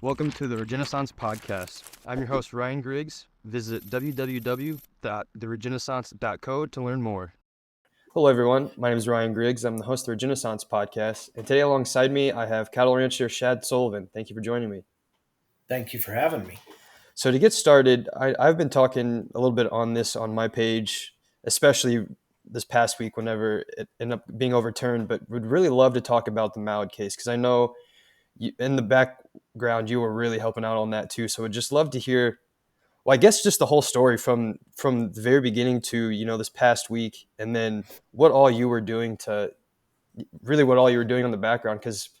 Welcome to the Regenaissance Podcast. I'm your host, Ryan Griggs. Visit www.theregenaissance.co to learn more. Hello, everyone. My name is Ryan Griggs. I'm the host of the Regenaissance Podcast. And today, alongside me, I have cattle rancher Shad Sullivan. Thank you for joining me. Thank you for having me. So, to get started, I've been talking a little bit on this on my page, especially this past week whenever it ended up being overturned, but would really love to talk about the Mallard case because I know in the background you were really helping out on that too. So, would just love to hear, well, I guess just the whole story from the very beginning to this past week, and then what all you were doing on the background. Because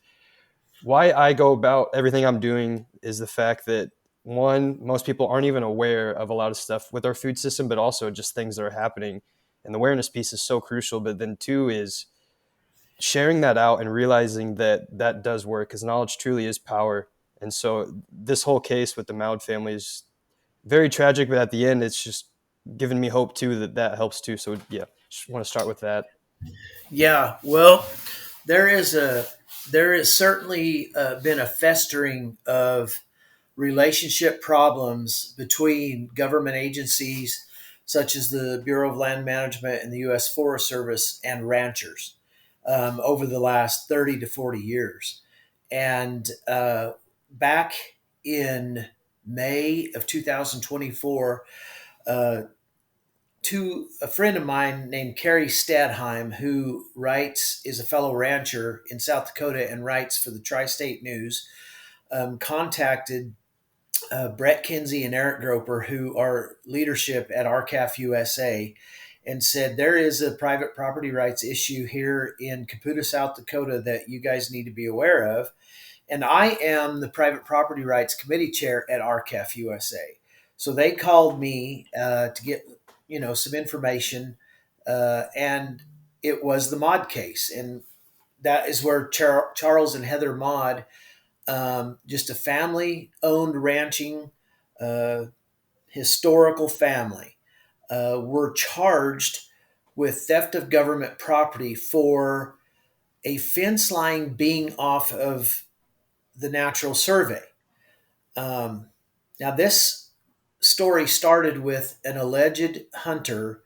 why I go about everything I'm doing is the fact that one, most people aren't even aware of a lot of stuff with our food system, but also just things that are happening, and the awareness piece is so crucial. But then two is sharing that out and realizing that that does work, because knowledge truly is power. And so this whole case with the Maud family is very tragic, but at the end, it's just given me hope too that helps too. So yeah, just want to start with that. Yeah, well, there is a there is certainly been a festering of relationship problems between government agencies such as the Bureau of Land Management and the U.S. Forest Service and ranchers over the last 30 to 40 years. And back in May of 2024, uh, to a friend of mine named Carrie Stadheim, who is a fellow rancher in South Dakota and writes for the Tri-State News, contacted Brett Kinsey and Eric Groper, who are leadership at RCAF USA, and said there is a private property rights issue here in Caputa, South Dakota that you guys need to be aware of. And I am the private property rights committee chair at RCAF USA. So they called me to get some information, and it was the Mod case, and that is where Charles and Heather Mod, just a family-owned ranching uh, historical family, were charged with theft of government property for a fence line being off of the natural survey. Um, Now, this story started with an alleged hunter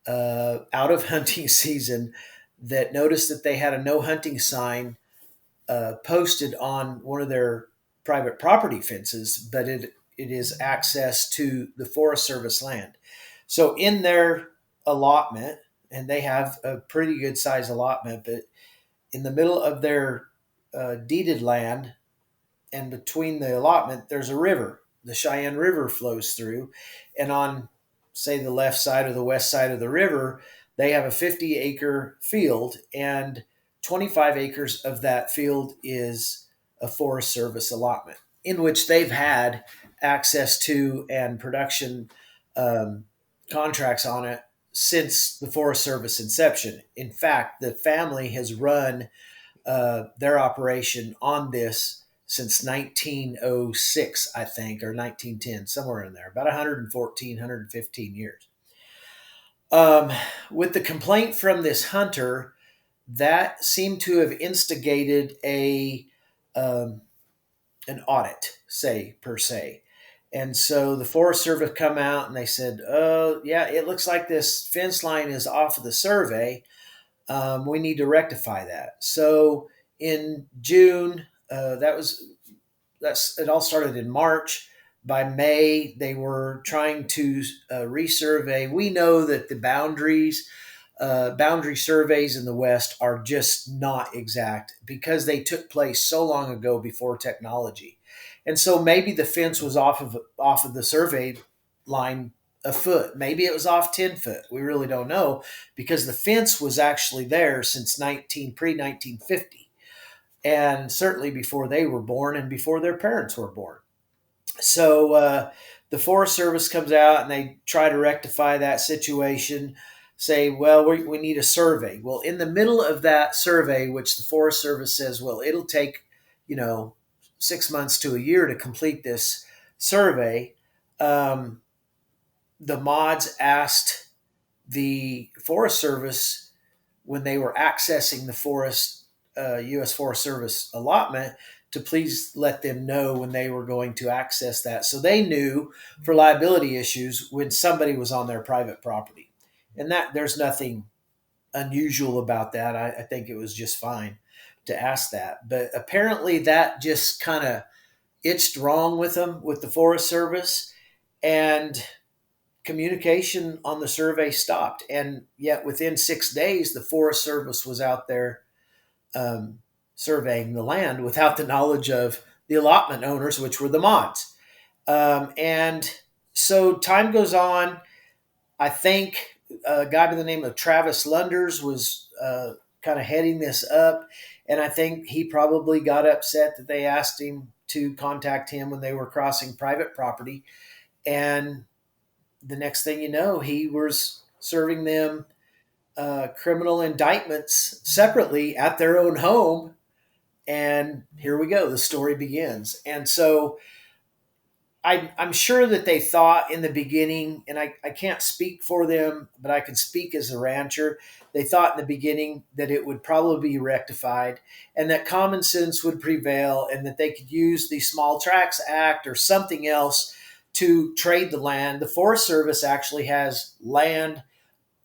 out of hunting season that noticed that they had a no hunting sign posted on one of their private property fences, but it is access to the Forest Service land. So, in their allotment, and they have a pretty good size allotment, but in the middle of their deeded land, and between the allotment, there's a river. The Cheyenne River flows through, and on, say, the left side or the west side of the river, they have a 50-acre field, and 25 acres of that field is a Forest Service allotment in which they've had access to and production um, contracts on it since the Forest Service inception. In fact, the family has run their operation on this since 1906, I think, or 1910, somewhere in there, about 114, 115 years. Um, with the complaint from this hunter, that seemed to have instigated um, an audit, say, per se. And so the Forest Service come out and they said, "Oh, yeah, it looks like this fence line is off of the survey. We need to rectify that." So in June, that's it. All started in March. By May, they were trying to resurvey. We know that the boundary surveys in the West are just not exact because they took place so long ago before technology, and so maybe the fence was off of the survey line a foot. Maybe it was off 10 foot. We really don't know because the fence was actually there since 1950, and certainly before they were born and before their parents were born. So the Forest Service comes out and they try to rectify that situation, say, well, we need a survey. Well, in the middle of that survey, which the Forest Service says, well, it'll take, you know, 6 months to a year to complete this survey, um, the mods asked the Forest Service when they were accessing the U.S. Forest Service allotment to please let them know when they were going to access that. So they knew for liability issues when somebody was on their private property. And that there's nothing unusual about that. I think it was just fine to ask that. But apparently that just kind of itched wrong with them, with the Forest Service, and communication on the survey stopped. And yet within 6 days, the Forest Service was out there um, surveying the land without the knowledge of the allotment owners, which were the mods. And so time goes on. I think a guy by the name of Travis Lunders was kind of heading this up. And I think he probably got upset that they asked him to contact him when they were crossing private property. And the next thing you know, he was serving them criminal indictments separately at their own home. And here we go. The story begins. And so I'm sure that they thought in the beginning, and I can't speak for them, but I can speak as a rancher. They thought in the beginning that it would probably be rectified and that common sense would prevail and that they could use the Small Tracts Act or something else to trade the land. The Forest Service actually has land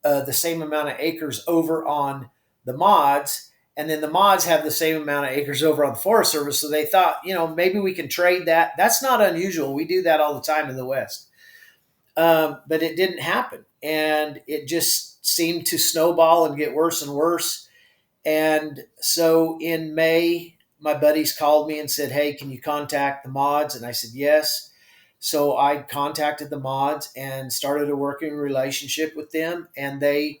the same amount of acres over on the mods, and then the mods have the same amount of acres over on the Forest Service. So they thought, maybe we can trade that. That's not unusual. We do that all the time in the West. But it didn't happen. And it just seemed to snowball and get worse and worse. And so in May, my buddies called me and said, "Hey, can you contact the mods?" And I said, "Yes." So I contacted the mods and started a working relationship with them. And I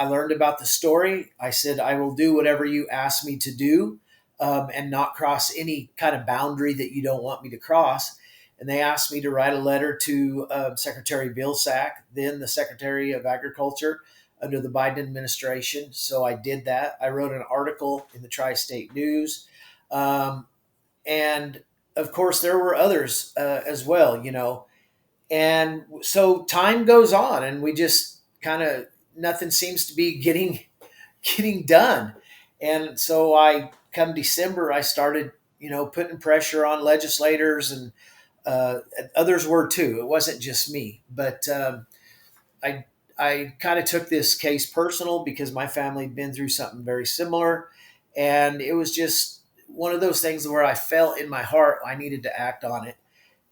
learned about the story. I said, "I will do whatever you ask me to do and not cross any kind of boundary that you don't want me to cross." And they asked me to write a letter to Secretary Vilsack, then the Secretary of Agriculture under the Biden administration. So I did that. I wrote an article in the Tri-State News. And of course, there were others as well. And so time goes on, and we just kind of nothing seems to be getting done. And so I come December, I started putting pressure on legislators, and others were too. It wasn't just me, but I I kind of took this case personal because my family had been through something very similar, and it was just one of those things where I felt in my heart I needed to act on it,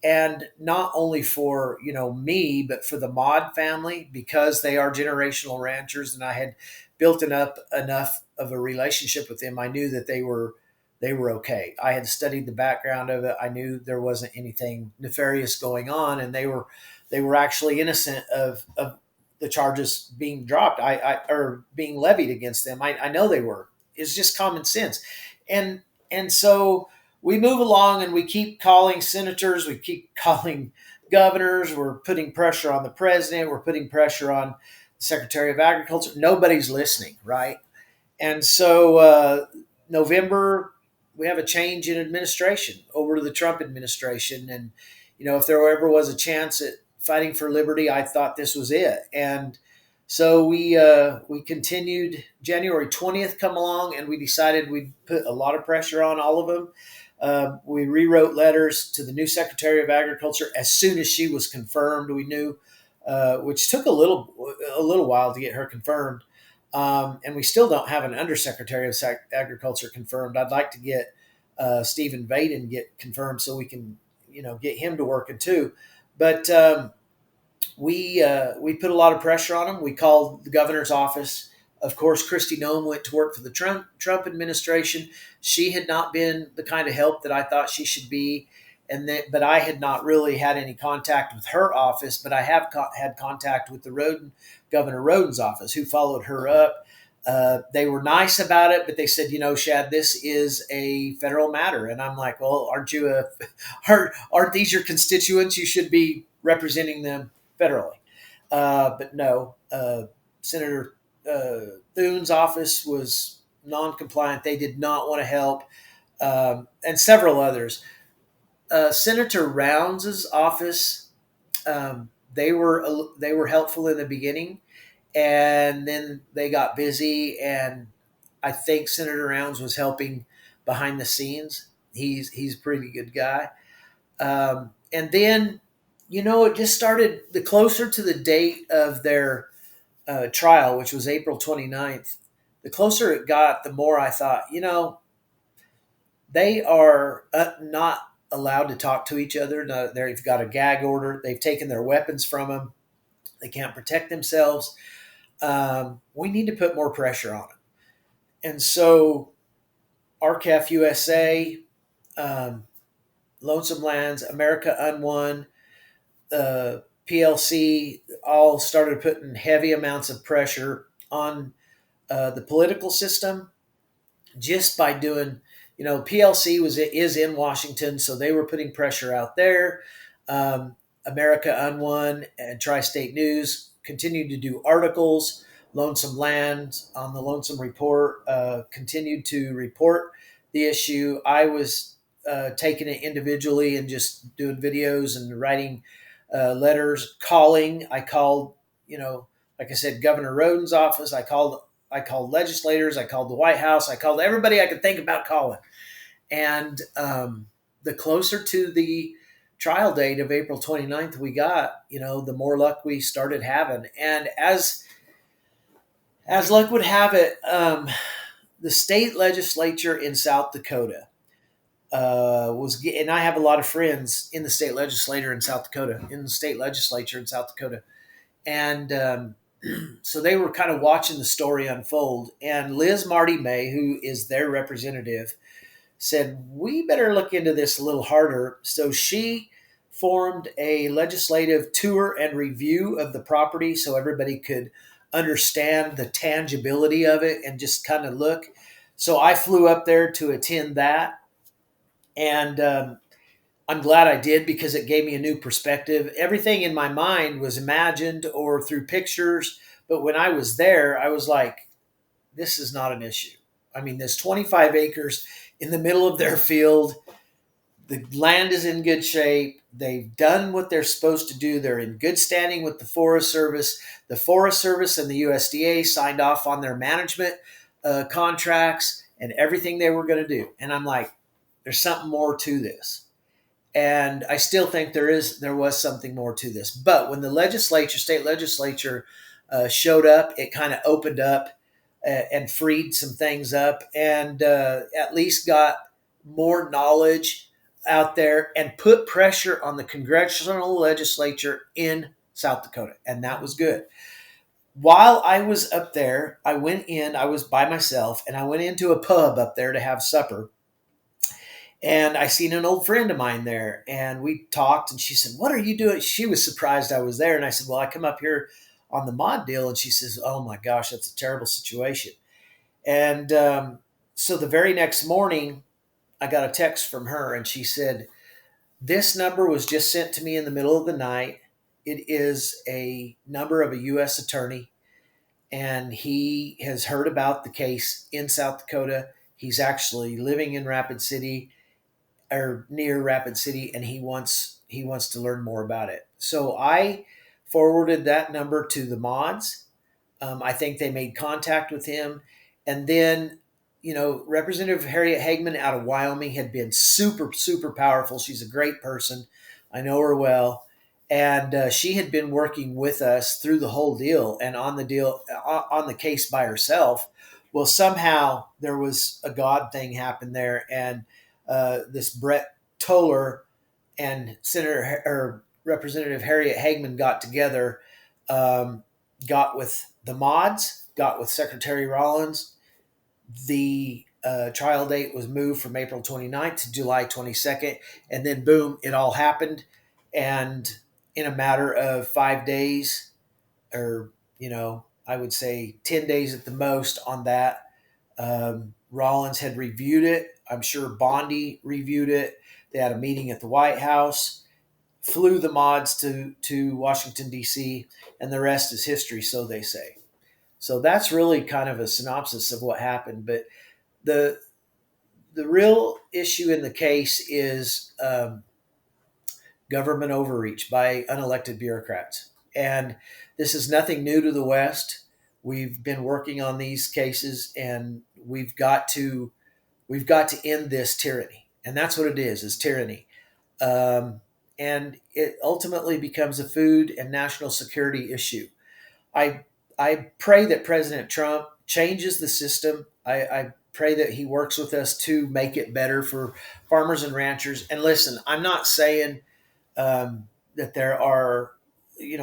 and not only for me, but for the Mod family because they are generational ranchers, and I had built up enough of a relationship with them. I knew that they were okay. I had studied the background of it. I knew there wasn't anything nefarious going on, and they were actually innocent of the charges being dropped. Or being levied against them. I know they were. It's just common sense, and so we move along and we keep calling senators, we keep calling governors, we're putting pressure on the president, we're putting pressure on the Secretary of Agriculture. Nobody's listening, right? And so November, we have a change in administration over to the Trump administration. And, if there ever was a chance at fighting for liberty, I thought this was it. And so we continued. January 20th come along, and we decided we'd put a lot of pressure on all of them. We rewrote letters to the new Secretary of Agriculture as soon as she was confirmed. We knew, which took a little while to get her confirmed, and we still don't have an Undersecretary of Agriculture confirmed. I'd like to get Stephen Vaden get confirmed so we can get him to working too. But we put a lot of pressure on him. We called the governor's office. Of course, Kristi Noem went to work for the Trump administration. She had not been the kind of help that I thought she should be, but I had not really had any contact with her office. But I have had contact with Governor Roden's office, who followed her up. They were nice about it, but they said, Shad, this is a federal matter, and I'm like, well, aren't these your constituents? You should be representing them federally. But no, Senator Thune's office was non-compliant. They did not want to help, and several others. Senator Rounds' office, they were helpful in the beginning, and then they got busy. And I think Senator Rounds was helping behind the scenes. He's a pretty good guy. And then, it just started. The closer to the date of their trial, which was April 29th, the closer it got, the more I thought, they are not allowed to talk to each other. No, they've got a gag order. They've taken their weapons from them. They can't protect themselves. We need to put more pressure on them. And so, RCAF USA, um, Lonesome Lands, America Unwon, PLC all started putting heavy amounts of pressure on the political system just by doing, PLC is in Washington, so they were putting pressure out there. Um, America Unwon and Tri-State News continued to do articles. Lonesome Land on the Lonesome Report continued to report the issue. I was taking it individually and just doing videos and writing letters, calling. I called, like I said, Governor Roden's office. I called legislators. I called the White House. I called everybody I could think about calling. And the closer to the trial date of April 29th we got, the more luck we started having. And as luck would have it, the state legislature in South Dakota and I have a lot of friends in the state legislature in South Dakota, and so they were kind of watching the story unfold. And Liz Marty May, who is their representative, said, we better look into this a little harder. So she formed a legislative tour and review of the property so everybody could understand the tangibility of it and just kind of look. So I flew up there to attend that. And I'm glad I did because it gave me a new perspective. Everything in my mind was imagined or through pictures. But when I was there, I was like, this is not an issue. I mean, there's 25 acres in the middle of their field. The land is in good shape. They've done what they're supposed to do. They're in good standing with the Forest Service. The Forest Service and the USDA signed off on their management contracts and everything they were going to do. And I'm like, there's something more to this. And I still think there was something more to this. But when the state legislature, showed up, it kind of opened up and freed some things up, and at least got more knowledge out there and put pressure on the congressional legislature in South Dakota, and that was good. While I was up there, I was by myself, and I went into a pub up there to have supper. And I seen an old friend of mine there, and we talked, and she said, what are you doing? She was surprised I was there. And I said, well, I come up here on the mod deal. And she says, oh my gosh, that's a terrible situation. And so the very next morning, I got a text from her, and she said, this number was just sent to me in the middle of the night. It is a number of a U.S. attorney, and he has heard about the case in South Dakota. He's actually living in Rapid City or near Rapid City, and he wants to learn more about it. So I forwarded that number to the mods. I think they made contact with him, and then Representative Harriet Hagman out of Wyoming had been super super powerful. She's a great person. I know her well, and she had been working with us through the whole deal and on the case by herself. Well, somehow there was a God thing happened there, and this Brett Toller and Senator or Representative Harriet Hagman got together, got with the mods, got with Secretary Rollins. The trial date was moved from April 29th to July 22nd, and then boom, it all happened. And in a matter of 5 days, or I would say 10 days at the most on that, Rollins had reviewed it. I'm sure Bondi reviewed it. They had a meeting at the White House, flew the mods to Washington, D.C., and the rest is history, so they say. So that's really kind of a synopsis of what happened. But the the real issue in the case is government overreach by unelected bureaucrats. And this is nothing new to the West. We've been working on these cases, and we've got to end this tyranny. and that's what it is tyranny. Um, and it ultimately becomes a food and national security issue. I I pray that President Trump changes the system. I pray that he works with us to make it better for farmers and ranchers. And listen, I'm not saying that there are,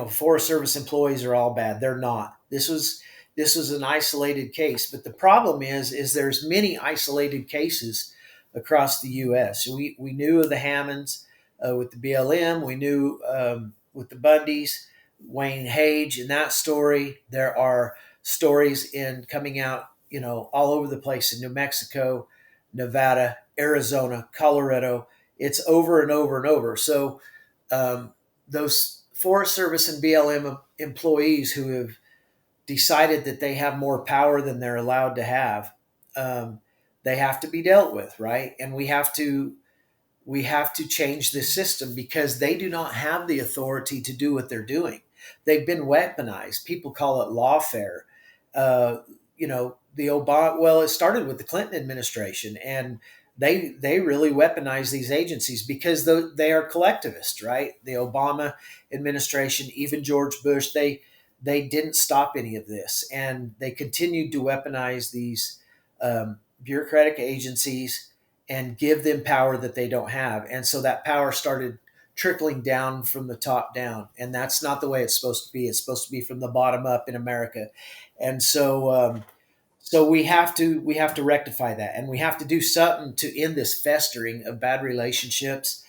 Forest Service employees are all bad. They're not. This was an isolated case, but the problem is there's many isolated cases across the U.S. We knew of the Hammonds with the BLM. We knew with the Bundys, Wayne Hage, in that story. There are stories in coming out, all over the place in New Mexico, Nevada, Arizona, Colorado. It's over and over and over. So um, those Forest Service and BLM employees who have decided that they have more power than they're allowed to have, um, they have to be dealt with, right? And we have to change this system because they do not have the authority to do what they're doing. They've been weaponized. People call it lawfare. Uh, the Obama. Well, it started with the Clinton administration, and they really weaponize these agencies because they are collectivist, right? The Obama administration, even George Bush, they didn't stop any of this, and they continued to weaponize these bureaucratic agencies and give them power that they don't have. And so that power started trickling down from the top down. And that's not the way it's supposed to be. It's supposed to be from the bottom up in America. And so we have to rectify that, and we have to do something to end this festering of bad relationships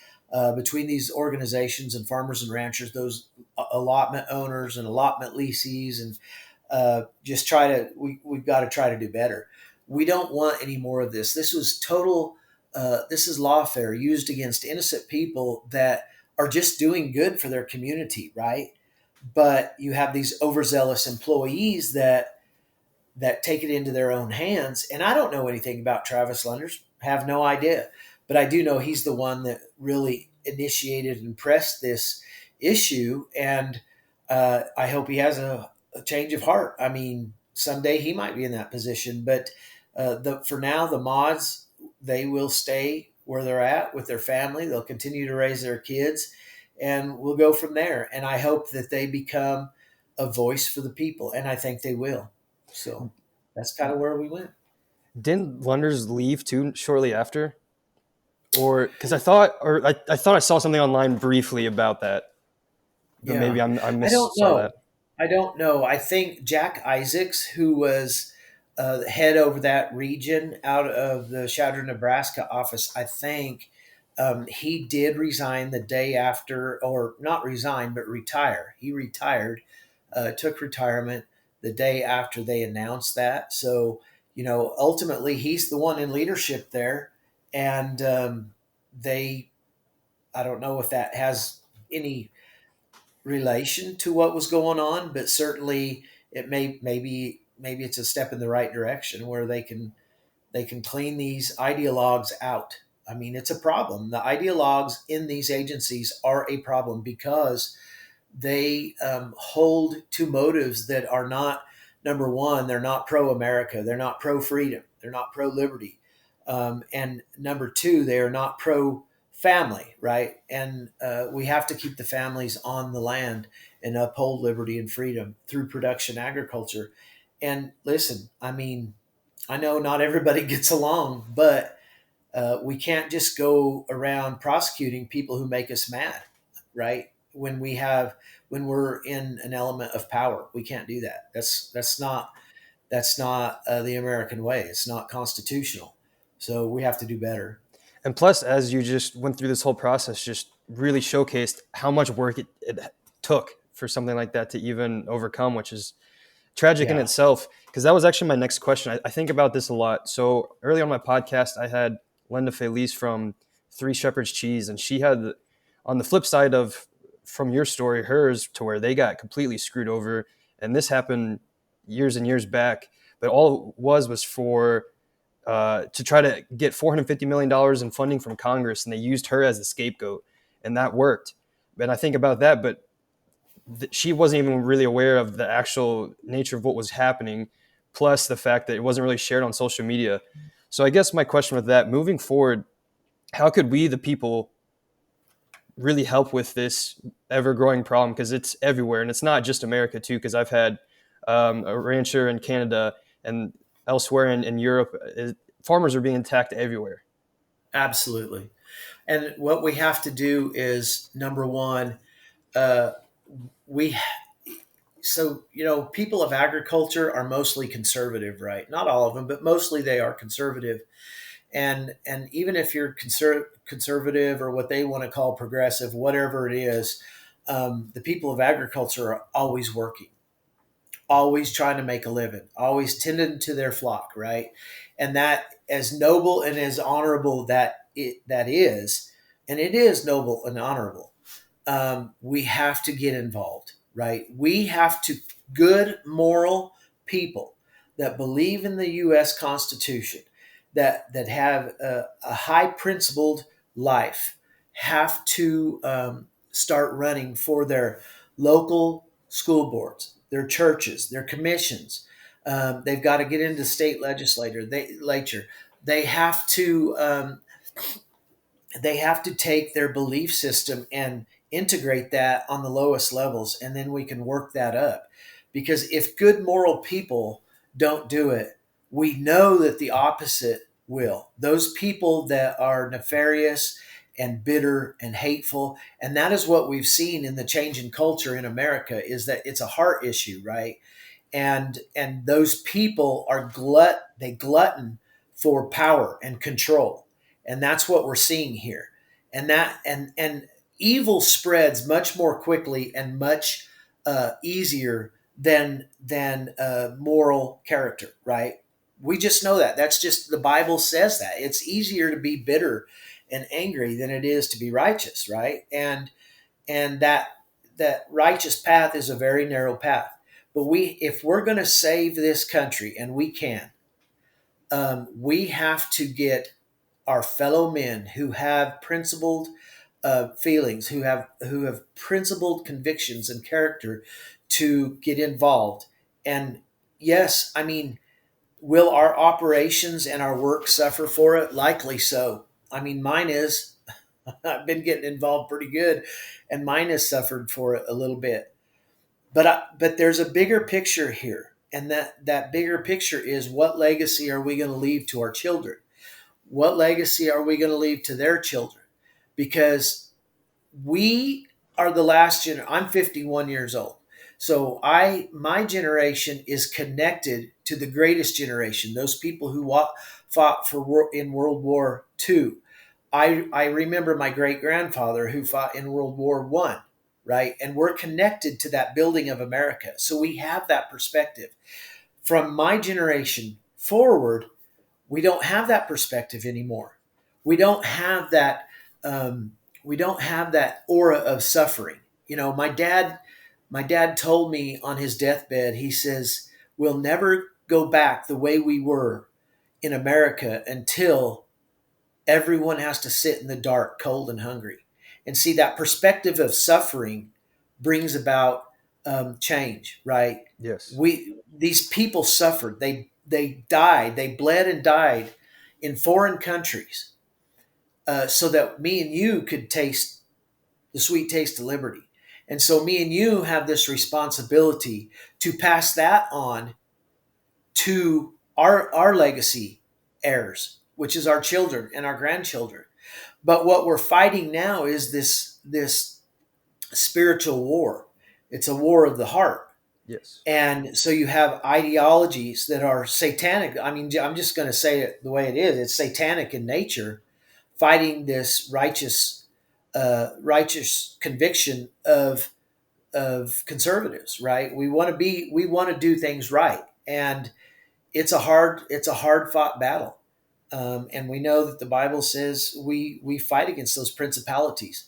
between these organizations and farmers and ranchers, those allotment owners and allotment leasees, and just we've got to try to do better. We don't want any more of this. This was total. This is lawfare used against innocent people that are just doing good for their community, right? But you have these overzealous employees that take it into their own hands. And I don't know anything about Travis Lenders, have no idea. But I do know he's the one that really initiated and pressed this issue. And I hope he has a change of heart. I mean, someday he might be in that position. But for now, the mods, they will stay where they're at with their family. They'll continue to raise their kids. And we'll go from there. And I hope that they become a voice for the people. And I think they will. So that's kind of where we went. Didn't Lunders leave too shortly after? Or because I thought I saw something online briefly about that, but Yeah. maybe I I don't missaw know. that. I don't know. I think Jack Isaacs, who was head over that region out of the Chowder, Nebraska office, I think he did resign the day after, or not resign, but retire. He retired, took retirement the day after they announced that. So, ultimately, he's the one in leadership there. And they, I don't know if that has any relation to what was going on, but certainly maybe it's a step in the right direction where they can clean these ideologues out. I mean, it's a problem. The ideologues in these agencies are a problem because they hold to motives that are not, number one, they're not pro America, they're not pro freedom, they're not pro liberty, and number two, they are not pro family, right? And we have to keep the families on the land and uphold liberty and freedom through production agriculture. And listen, I mean, I know not everybody gets along, but we can't just go around prosecuting people who make us mad, right? When we're in an element of power, we can't do that. That's not the American way. It's not constitutional. So we have to do better. And plus, as you just went through this whole process, just really showcased how much work it took for something like that to even overcome, which is tragic in Yeah. itself. Because that was actually my next question. I think about this a lot. So early on my podcast, I had Linda Felice from Three Shepherd's Cheese, and she had, on the flip side of from your story, hers to where they got completely screwed over, and this happened years and years back. But all it was for to try to get $450 million in funding from Congress, and they used her as the scapegoat, and that worked. And I think about that, but she wasn't even really aware of the actual nature of what was happening, plus the fact that it wasn't really shared on social media. So I guess my question with that, moving forward, how could we, the people, really help with this ever growing problem? Because it's everywhere, and it's not just America too. Because I've had a rancher in Canada and elsewhere in Europe. Farmers are being attacked everywhere. Absolutely. And what we have to do is number one, uh, we so people of agriculture are mostly conservative, right? Not all of them, but mostly they are conservative. And even if you're conservative or what they want to call progressive, whatever it is, the people of agriculture are always working, always trying to make a living, always tending to their flock, right? And that, as noble and as honorable that is, and it is noble and honorable, we have to get involved, right? We have to, good moral people that believe in the U.S. Constitution, that have a high principled life, have to start running for their local school boards, their churches, their commissions. They've got to get into state legislature. They have to they have to take their belief system and integrate that on the lowest levels, and then we can work that up. Because if good moral people don't do it, we know that the opposite will. Those people that are nefarious and bitter and hateful, and that is what we've seen in the change in culture in America, is that it's a heart issue, right? And those people are they glutton for power and control, and that's what we're seeing here. And evil spreads much more quickly and much easier than moral character, right? We just know that. That's just, the Bible says that it's easier to be bitter and angry than it is to be righteous, right? And that righteous path is a very narrow path. But if we're going to save this country, and we can, we have to get our fellow men who have principled feelings, who have principled convictions and character, to get involved. And yes, I mean, will our operations and our work suffer for it? Likely so. I mean, mine is. I've been getting involved pretty good, and mine has suffered for it a little bit. But there's a bigger picture here, and that bigger picture is, what legacy are we going to leave to our children? What legacy are we going to leave to their children? Because we are the last generation. I'm 51 years old. So my generation is connected to the greatest generation, those people who fought in World War II. I remember my great grandfather who fought in World War I, right? And we're connected to that building of America. So we have that perspective. From my generation forward, we don't have that perspective anymore. We don't have that. We don't have that aura of suffering. My dad told me on his deathbed. He says, "We'll never go back the way we were in America until everyone has to sit in the dark, cold and hungry." And see, that perspective of suffering brings about change, right? Yes. These people suffered. They died. They bled and died in foreign countries, so that me and you could taste the sweet taste of liberty. And so me and you have this responsibility to pass that on to our legacy heirs, which is our children and our grandchildren. But what we're fighting now is this spiritual war. It's a war of the heart. Yes. And so you have ideologies that are satanic. I mean, I'm just going to say it the way it is. It's satanic in nature, fighting this righteous conviction of conservatives. Right? We want to do things right, and it's a hard fought battle. And we know that the Bible says we fight against those principalities.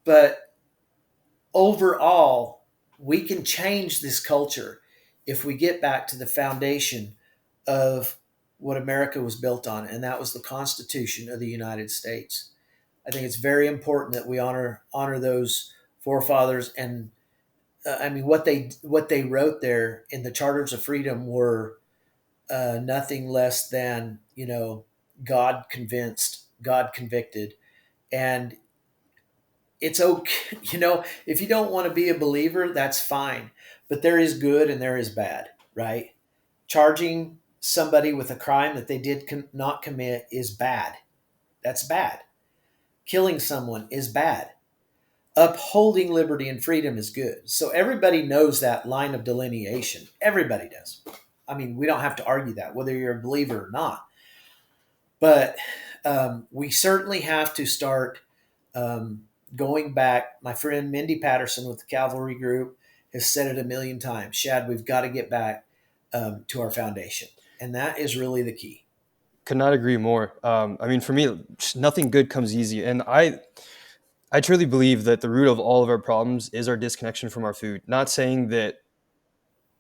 But overall, we can change this culture if we get back to the foundation of what America was built on, and that was the Constitution of the United States. I think it's very important that we honor those forefathers. And I mean, what they wrote there in the Charters of Freedom were nothing less than God convinced. God convicted. And it's okay. If you don't want to be a believer, that's fine. But there is good and there is bad, right? Charging somebody with a crime that they did not commit is bad. That's bad. Killing someone is bad. Upholding liberty and freedom is good. So everybody knows that line of delineation. Everybody does. I mean, we don't have to argue that, whether you're a believer or not. But we certainly have to start um, going back. My friend Mindy Patterson with the Cavalry Group has said it a million times. Shad, we've got to get back to our foundation. And that is really the key. Could not agree more. I mean, for me, nothing good comes easy, and I truly believe that the root of all of our problems is our disconnection from our food. Not saying that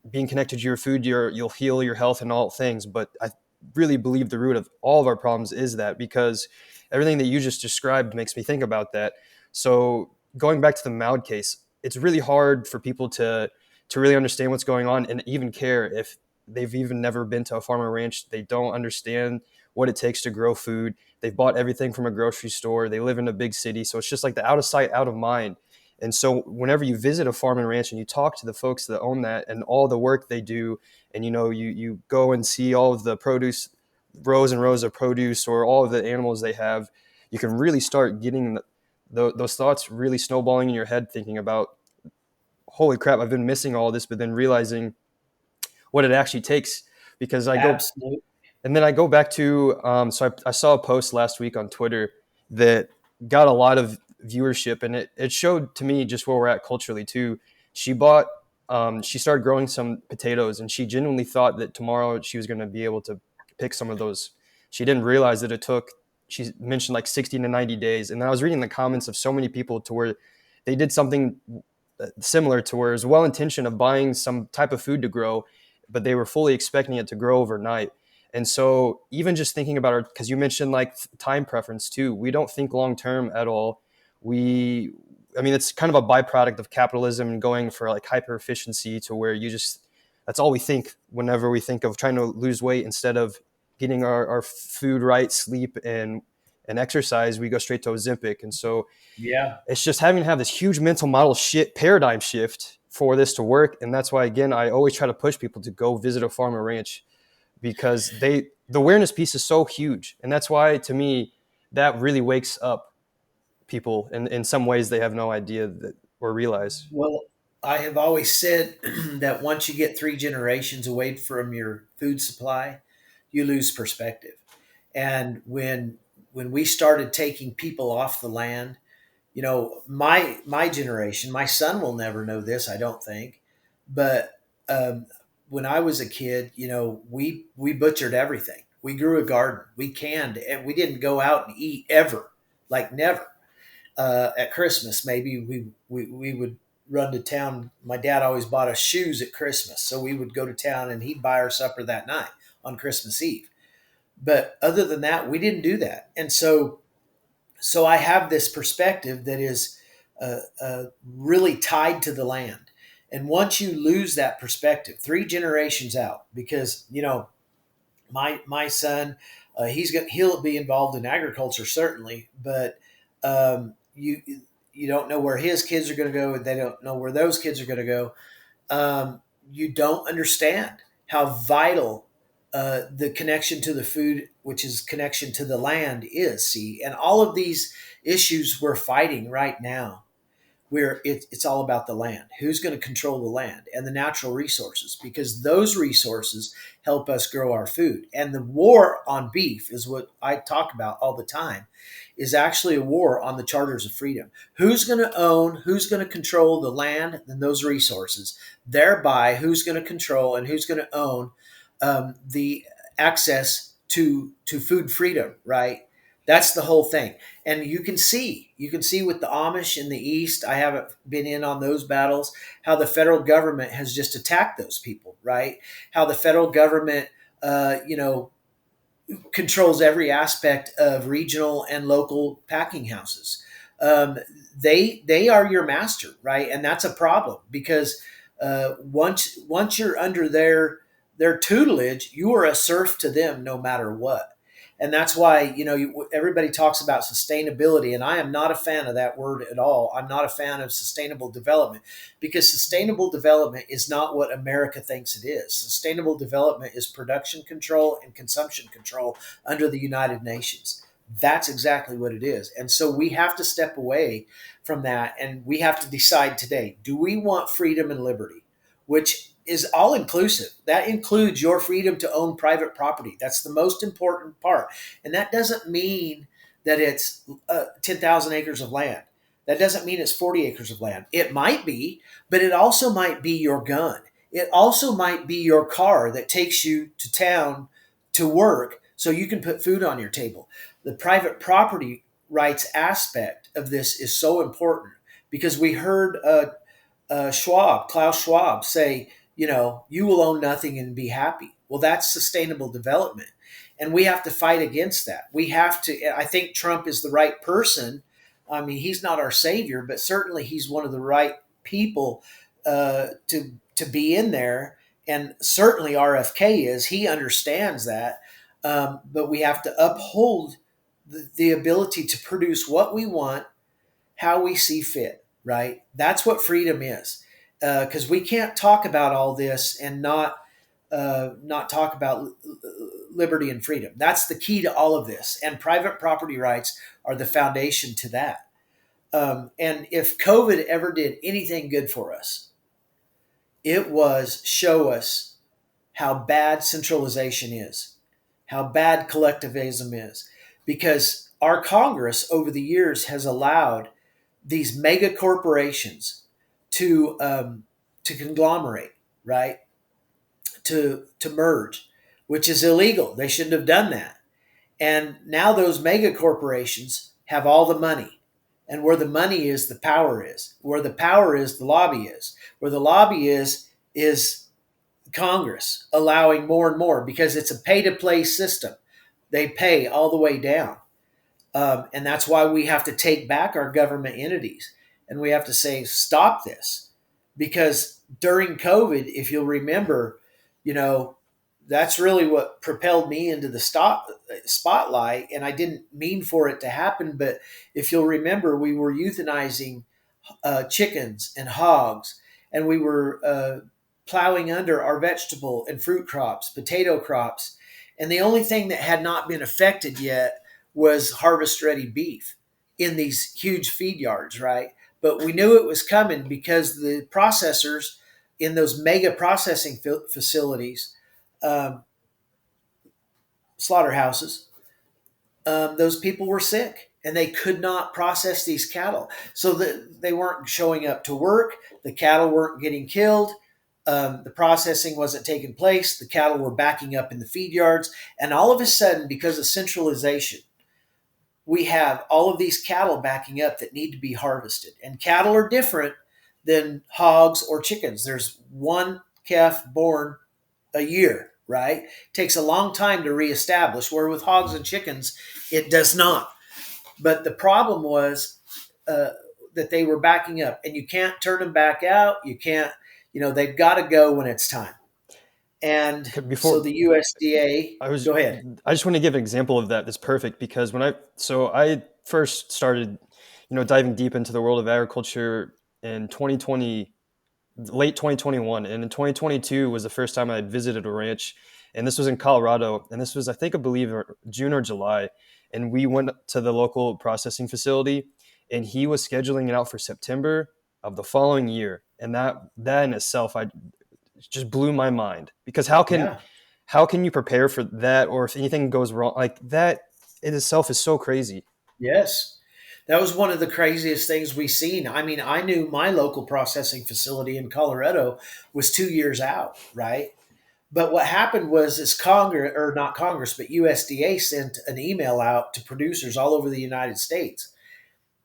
being connected to your food, you'll heal your health and all things, but I really believe the root of all of our problems is that, because everything that you just described makes me think about that. So going back to the Maud case, it's really hard for people to really understand what's going on and even care if they've even never been to a farm or ranch. They don't understand what it takes to grow food. They've bought everything from a grocery store. They live in a big city, so it's just like the out of sight, out of mind. And so whenever you visit a farm and ranch and you talk to the folks that own that and all the work they do, and you go and see all of the produce, rows and rows of produce, or all of the animals they have, you can really start getting those thoughts really snowballing in your head, thinking about, holy crap, I've been missing all this, but then realizing what it actually takes. Because Absolutely. I go back to, so I saw a post last week on Twitter that got a lot of viewership, and it showed to me just where we're at culturally too. She bought, she started growing some potatoes, and she genuinely thought that tomorrow she was going to be able to pick some of those. She didn't realize that it took, she mentioned like 60 to 90 days. And then I was reading the comments of so many people to where they did something similar, to where it was well intentioned of buying some type of food to grow, but they were fully expecting it to grow overnight. And so even just thinking about our, because you mentioned like time preference too, we don't think long term at all. We, I mean, it's kind of a byproduct of capitalism and going for like hyper efficiency, to where you just, that's all we think whenever we think of trying to lose weight. Instead of getting our food right, sleep, and exercise, we go straight to Ozempic. And so Yeah. it's just having to have this huge mental model paradigm shift for this to work. And that's why, again, I always try to push people to go visit a farm or ranch, because the awareness piece is so huge. And that's why, to me, that really wakes up people in some ways they have no idea that, or realize. Well, I have always said that once you get three generations away from your food supply, you lose perspective. And when we started taking people off the land, my generation, my son will never know this, I don't think, but when I was a kid, we butchered everything. We grew a garden, we canned, and we didn't go out and eat ever, like never. At Christmas, maybe we would run to town. My dad always bought us shoes at Christmas, so we would go to town and he'd buy our supper that night on Christmas Eve. But other than that, we didn't do that, and so I have this perspective that is really tied to the land. And once you lose that perspective, three generations out, because my son, he'll be involved in agriculture certainly, but you don't know where his kids are going to go. They don't know where those kids are going to go. You don't understand how vital the connection to the food, which is connection to the land, is. See, and all of these issues we're fighting right now, where it's all about the land. Who's going to control the land and the natural resources? Because those resources help us grow our food. And the war on beef is what I talk about all the time, is actually a war on the charters of freedom. Who's going to own, who's going to control the land and those resources, thereby who's going to control and who's going to own the access to food freedom, right? That's the whole thing. And you can see with the Amish in the East, I haven't been in on those battles, how the federal government has just attacked those people, right? How the federal government, controls every aspect of regional and local packing houses. Um, they are your master, right? And that's a problem because once you're under their tutelage, you are a serf to them no matter what. And that's why, everybody talks about sustainability, and I am not a fan of that word at all. I'm not a fan of sustainable development, because sustainable development is not what America thinks it is. Sustainable development is production control and consumption control under the United Nations. That's exactly what it is. And so we have to step away from that, and we have to decide today, do we want freedom and liberty, which is all inclusive. That includes your freedom to own private property. That's the most important part. And that doesn't mean that it's 10,000 acres of land. That doesn't mean it's 40 acres of land. It might be, but it also might be your gun. It also might be your car that takes you to town to work so you can put food on your table. The private property rights aspect of this is so important, because we heard Klaus Schwab say, you will own nothing and be happy. Well, that's sustainable development. And we have to fight against that. We have to, I think Trump is the right person. I mean, he's not our savior, but certainly he's one of the right people to be in there. And certainly RFK is, he understands that. But we have to uphold the ability to produce what we want, how we see fit, right? That's what freedom is. Because we can't talk about all this and not talk about liberty and freedom. That's the key to all of this. And private property rights are the foundation to that. And if COVID ever did anything good for us, it was show us how bad centralization is, how bad collectivism is, because our Congress over the years has allowed these mega corporations to conglomerate, right? To merge, which is illegal. They shouldn't have done that. And now those mega corporations have all the money. And where the money is, the power is. Where the power is, the lobby is. Where the lobby is Congress allowing more and more, because it's a pay to play system. They pay all the way down. And that's why we have to take back our government entities, and we have to say, stop this. Because during COVID, if you'll remember, you know, that's really what propelled me into the spotlight. And I didn't mean for it to happen. But if you'll remember, we were euthanizing chickens and hogs, and we were plowing under our vegetable and fruit crops, potato crops. And the only thing that had not been affected yet was harvest ready beef in these huge feed yards, right? But we knew it was coming because the processors in those mega processing facilities, um, slaughterhouses, those people were sick and they could not process these cattle. So that they weren't showing up to work. The cattle weren't getting killed. The processing wasn't taking place. The cattle were backing up in the feed yards. And all of a sudden, because of centralization, we have all of these cattle backing up that need to be harvested. And cattle are different than hogs or chickens. There's one calf born a year, right? It takes a long time to reestablish, where with hogs and chickens, it does not. But the problem was that they were backing up, and you can't turn them back out. You can't, they've got to go when it's time. And so Before the USDA, I was, go ahead. I just want to give an example of that. That's perfect because I first started, diving deep into the world of agriculture in 2020, late 2021, and in 2022 was the first time I had visited a ranch, and this was in Colorado, and this was, I believe June or July, and we went to the local processing facility, and he was scheduling it out for September of the following year, and that in itself, I just blew my mind because Yeah. how can you prepare for that, or if anything goes wrong like that in itself is so crazy. Yes. That was one of the craziest things we've seen. I mean, I knew my local processing facility in Colorado was 2 years out, right? But what happened was is Congress, or not Congress, but USDA sent an email out to producers all over the United States.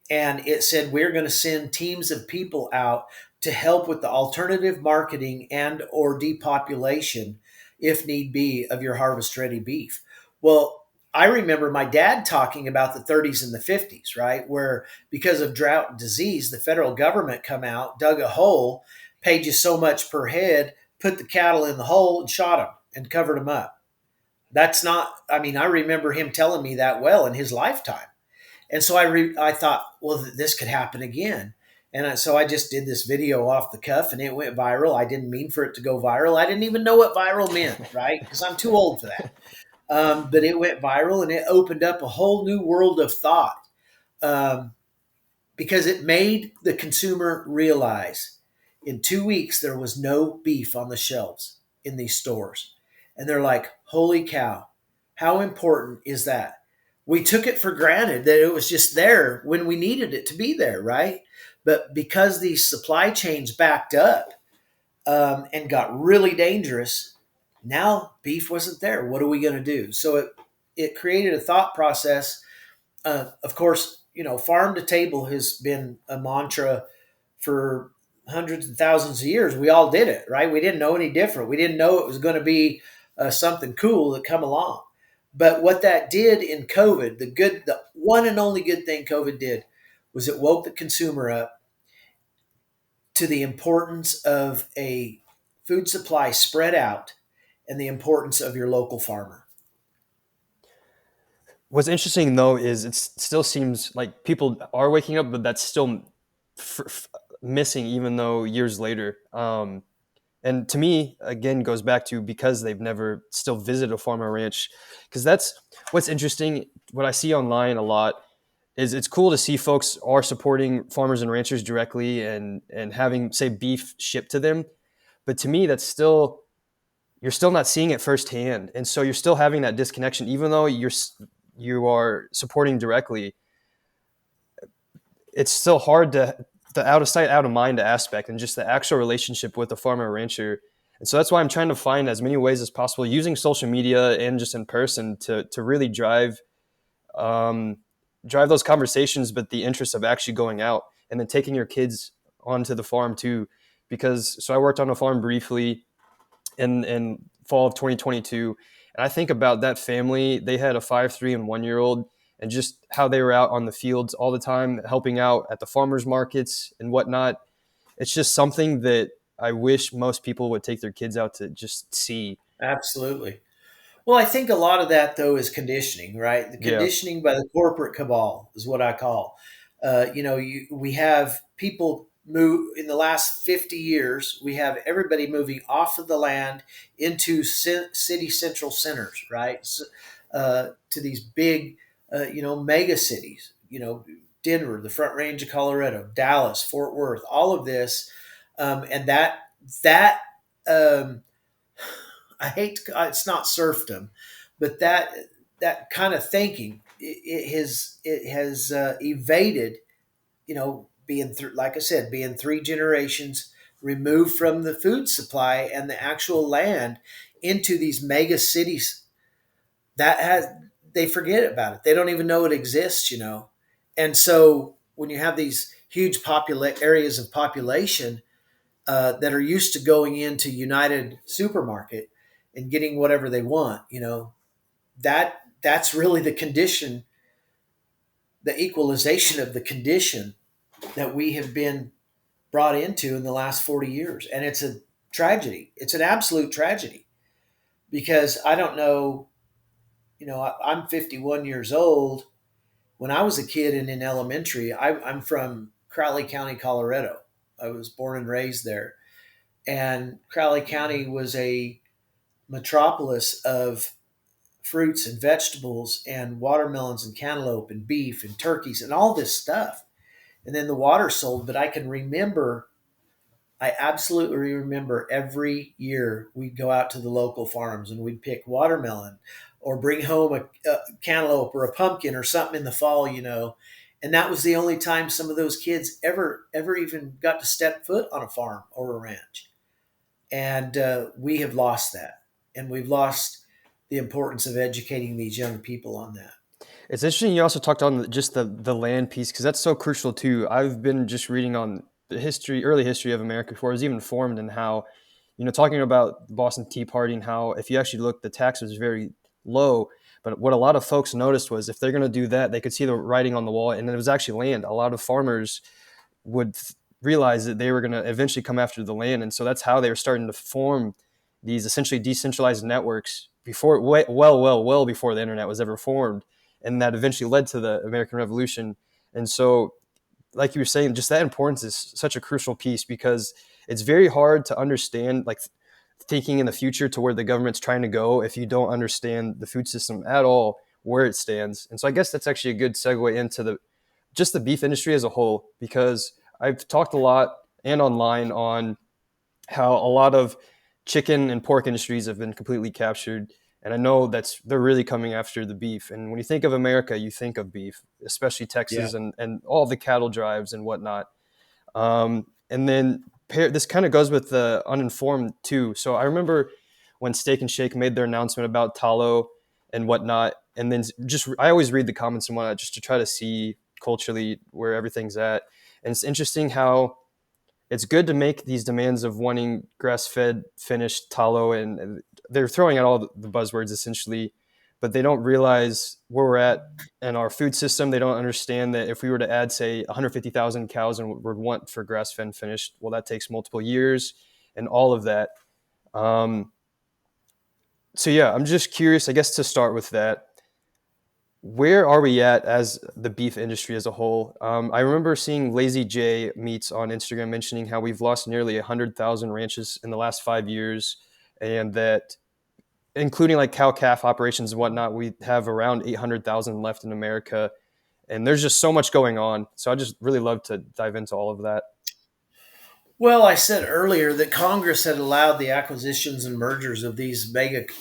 And it said, we're going to send teams of people out to help with the alternative marketing and or depopulation, if need be, of your harvest ready beef. Well, I remember my dad talking about the 30s and the 50s, right? Where because of drought and disease, the federal government come out, dug a hole, paid you so much per head, put the cattle in the hole and shot them and covered them up. That's not, I mean, I remember him telling me that well in his lifetime. And so I thought, well, this could happen again. And so I just did this video off the cuff and it went viral. I didn't mean for it to go viral. I didn't even know what viral meant, right? Because I'm too old for that. But it went viral and it opened up a whole new world of thought, um, because it made the consumer realize in 2 weeks there was no beef on the shelves in these stores. And they're like, holy cow, how important is that? We took it for granted that it was just there when we needed it to be there, right? But because these supply chains backed up, and got really dangerous, now beef wasn't there. What are we going to do? So it created a thought process. Of course, farm to table has been a mantra for hundreds and thousands of years. We all did it, right? We didn't know any different. We didn't know it was going to be something cool that come along. But what that did in COVID, the one and only good thing COVID did was it woke the consumer up to the importance of a food supply spread out and the importance of your local farmer. What's interesting though is it still seems like people are waking up, but that's still f- f- missing, even though years later. And to me, again, goes back to because they've never still visited a farm or ranch. Because that's what's interesting. What I see online a lot is it's cool to see folks are supporting farmers and ranchers directly and having, say, beef shipped to them. But to me, that's still, you're still not seeing it firsthand, and so you're still having that disconnection, even though you are supporting directly. It's still hard to the out of sight, out of mind aspect, and just the actual relationship with the farmer or rancher. And so that's why I'm trying to find as many ways as possible using social media and just in person to really um, drive those conversations, but the interest of actually going out and then taking your kids onto the farm too. Because so I worked on a farm briefly in fall of 2022, and I think about that family. They had a 5, 3, and 1 year old, and just how they were out on the fields all the time, helping out at the farmers markets and whatnot. It's just something that I wish most people would take their kids out to just see. Absolutely. Well, I think a lot of that though is conditioning, right? The Yeah. conditioning by the corporate cabal is what I call. We have people move in the last 50 years. We have everybody moving off of the land into city central centers, right? So, to these big, mega cities. Denver, the Front Range of Colorado, Dallas, Fort Worth, all of this, and that. Um, I hate it's not serfdom, but that kind of thinking it has evaded, being like I said, being 3 generations removed from the food supply and the actual land into these mega cities that has they forget about it. They don't even know it exists. And so when you have these huge areas of population that are used to going into United Supermarket and getting whatever they want. That's really the condition, the equalization of the condition that we have been brought into in the last 40 years. And it's a tragedy. It's an absolute tragedy because I don't know, I'm 51 years old. When I was a kid and in elementary, I'm from Crowley County, Colorado. I was born and raised there. And Crowley County was a metropolis of fruits and vegetables and watermelons and cantaloupe and beef and turkeys and all this stuff. And then the water sold. But I absolutely remember every year we'd go out to the local farms and we'd pick watermelon or bring home a cantaloupe or a pumpkin or something in the fall. And that was the only time some of those kids ever even got to step foot on a farm or a ranch. And we have lost that. And we've lost the importance of educating these young people on that. It's interesting. You also talked on just the land piece because that's so crucial too. I've been just reading on the history, early history of America before it was even formed, and how, talking about the Boston Tea Party and how if you actually look, the tax was very low. But what a lot of folks noticed was if they're going to do that, they could see the writing on the wall, and it was actually land. A lot of farmers would realize that they were going to eventually come after the land, and so that's how they were starting to form these essentially decentralized networks before, well before the internet was ever formed, and that eventually led to the American Revolution. And so, like you were saying, just that importance is such a crucial piece because it's very hard to understand, like thinking in the future to where the government's trying to go if you don't understand the food system at all, where it stands. And so I guess that's actually a good segue into the just the beef industry as a whole, because I've talked a lot and online on how a lot of chicken and pork industries have been completely captured. And I know they're really coming after the beef. And when you think of America, you think of beef, especially Yeah. Texas and all the cattle drives and whatnot. And then this kind of goes with the uninformed too. So I remember when Steak and Shake made their announcement about tallow and whatnot, and then just I always read the comments and whatnot just to try to see culturally where everything's at. And it's interesting how it's good to make these demands of wanting grass-fed, finished tallow, and they're throwing out all the buzzwords essentially, but they don't realize where we're at in our food system. They don't understand that if we were to add, say, 150,000 cows and would want for grass-fed finished, well, that takes multiple years and all of that. Um, so yeah, I'm just curious. I guess to start with that, where are we at as the beef industry as a whole? I remember seeing Lazy J Meats on Instagram mentioning how we've lost nearly 100,000 ranches in the last 5 years, and that including like cow calf operations and whatnot, we have around 800,000 left in America. And there's just so much going on. So I just really love to dive into all of that. Well, I said earlier that Congress had allowed the acquisitions and mergers of these big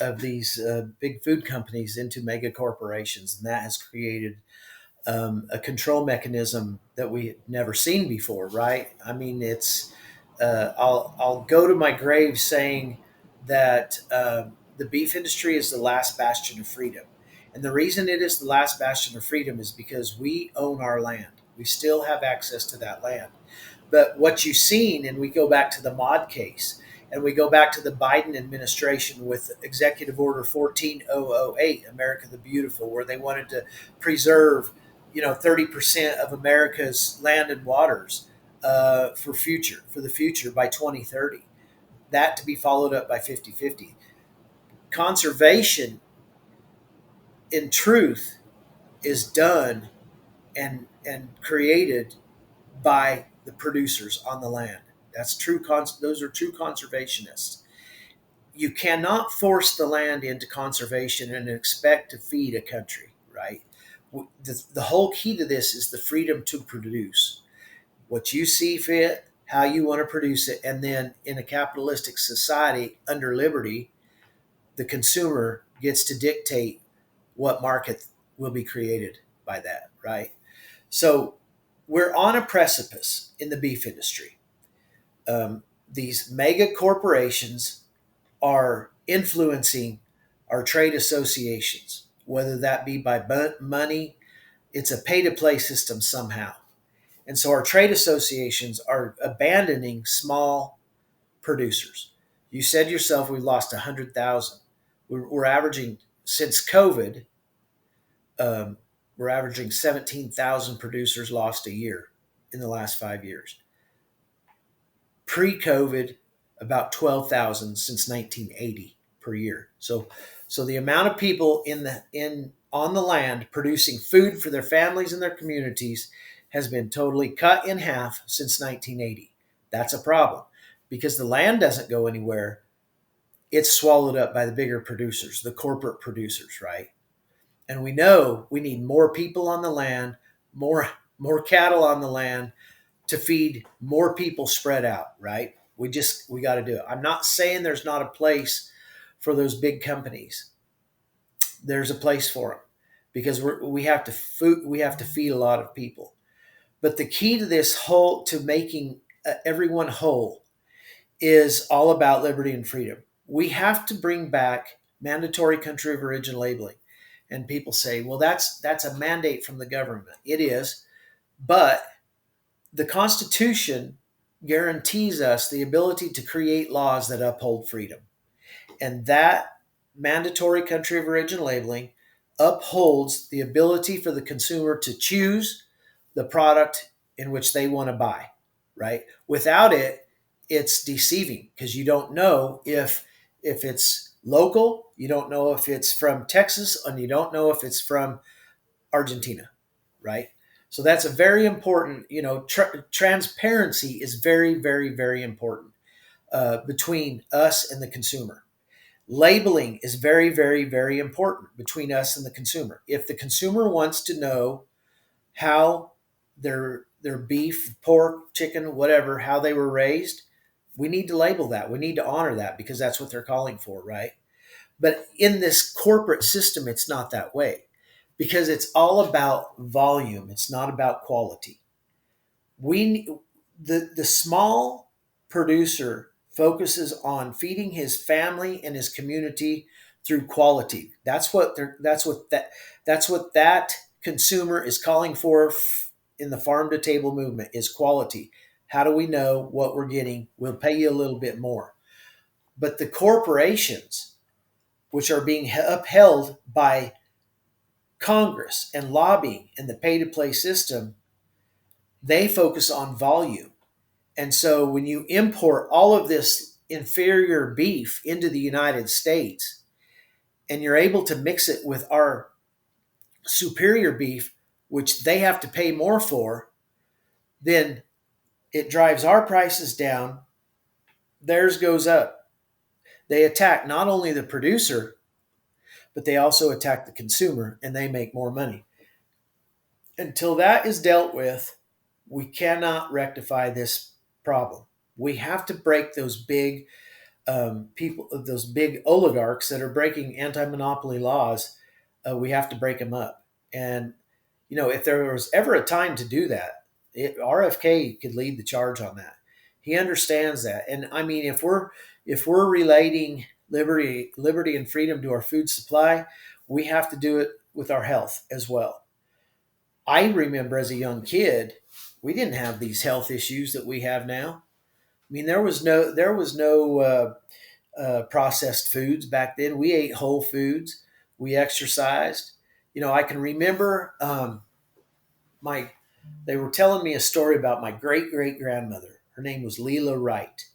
food companies into mega corporations, and that has created a control mechanism that we had never seen before. Right? I mean, it's I'll go to my grave saying that the beef industry is the last bastion of freedom, and the reason it is the last bastion of freedom is because we own our land. We still have access to that land. But what you've seen, and we go back to the mod case, and we go back to the Biden administration with Executive Order 14008, America the Beautiful, where they wanted to preserve, 30% of America's land and waters for the future by 2030. That to be followed up by 50-50. Conservation, in truth, is done and created by the producers on the land. That's true. Those are true conservationists. You cannot force the land into conservation and expect to feed a country, right? The whole key to this is the freedom to produce what you see fit, how you want to produce it, and then in a capitalistic society under liberty, the consumer gets to dictate what market will be created by that, right? So we're on a precipice in the beef industry. These mega corporations are influencing our trade associations, whether that be by money, it's a pay to play system somehow. And so our trade associations are abandoning small producers. You said yourself we've lost 100,000. We're averaging, since COVID, um, we're averaging 17,000 producers lost a year in the last 5 years. Pre-COVID, about 12,000 since 1980 per year. So the amount of people in on the land producing food for their families and their communities has been totally cut in half since 1980. That's a problem because the land doesn't go anywhere. It's swallowed up by the bigger producers, the corporate producers, right? And we know we need more people on the land, more cattle on the land, to feed more people spread out, right? We got to do it. I'm not saying there's not a place for those big companies. There's a place for them because we have to feed a lot of people. But the key to this whole to making everyone whole is all about liberty and freedom. We have to bring back mandatory country of origin labeling. And people say, well, that's a mandate from the government. It is, but the Constitution guarantees us the ability to create laws that uphold freedom. And that mandatory country of origin labeling upholds the ability for the consumer to choose the product in which they want to buy, right? Without it, it's deceiving because you don't know if it's local, you don't know if it's from Texas, and you don't know if it's from Argentina, right? So that's a very important, transparency is very, very, very important between us and the consumer. Labeling is very, very, very important between us and the consumer. If the consumer wants to know how their beef, pork, chicken, whatever, how they were raised, we need to label that. We need to honor that because that's what they're calling for, right? But in this corporate system, it's not that way because it's all about volume. It's not about quality. We the small producer focuses on feeding his family and his community through quality. That's what that consumer is calling for in the farm to table movement is quality. How do we know what we're getting? We'll pay you a little bit more. But the corporations, which are being upheld by Congress and lobbying and the pay to play system, they focus on volume. And so when you import all of this inferior beef into the United States and you're able to mix it with our superior beef, which they have to pay more for, then it drives our prices down, theirs goes up. They attack not only the producer, but they also attack the consumer and they make more money. Until that is dealt with, we cannot rectify this problem. We have to break those big people, those big oligarchs that are breaking anti-monopoly laws. We have to break them up. And if there was ever a time to do that, RFK could lead the charge on that. He understands that. And I mean, if we're relating liberty and freedom to our food supply, we have to do it with our health as well. I remember as a young kid, we didn't have these health issues that we have now. I mean, there was no processed foods back then. We ate whole foods. We exercised. I can remember my. They were telling me a story about my great great grandmother. Her name was Leela Wright,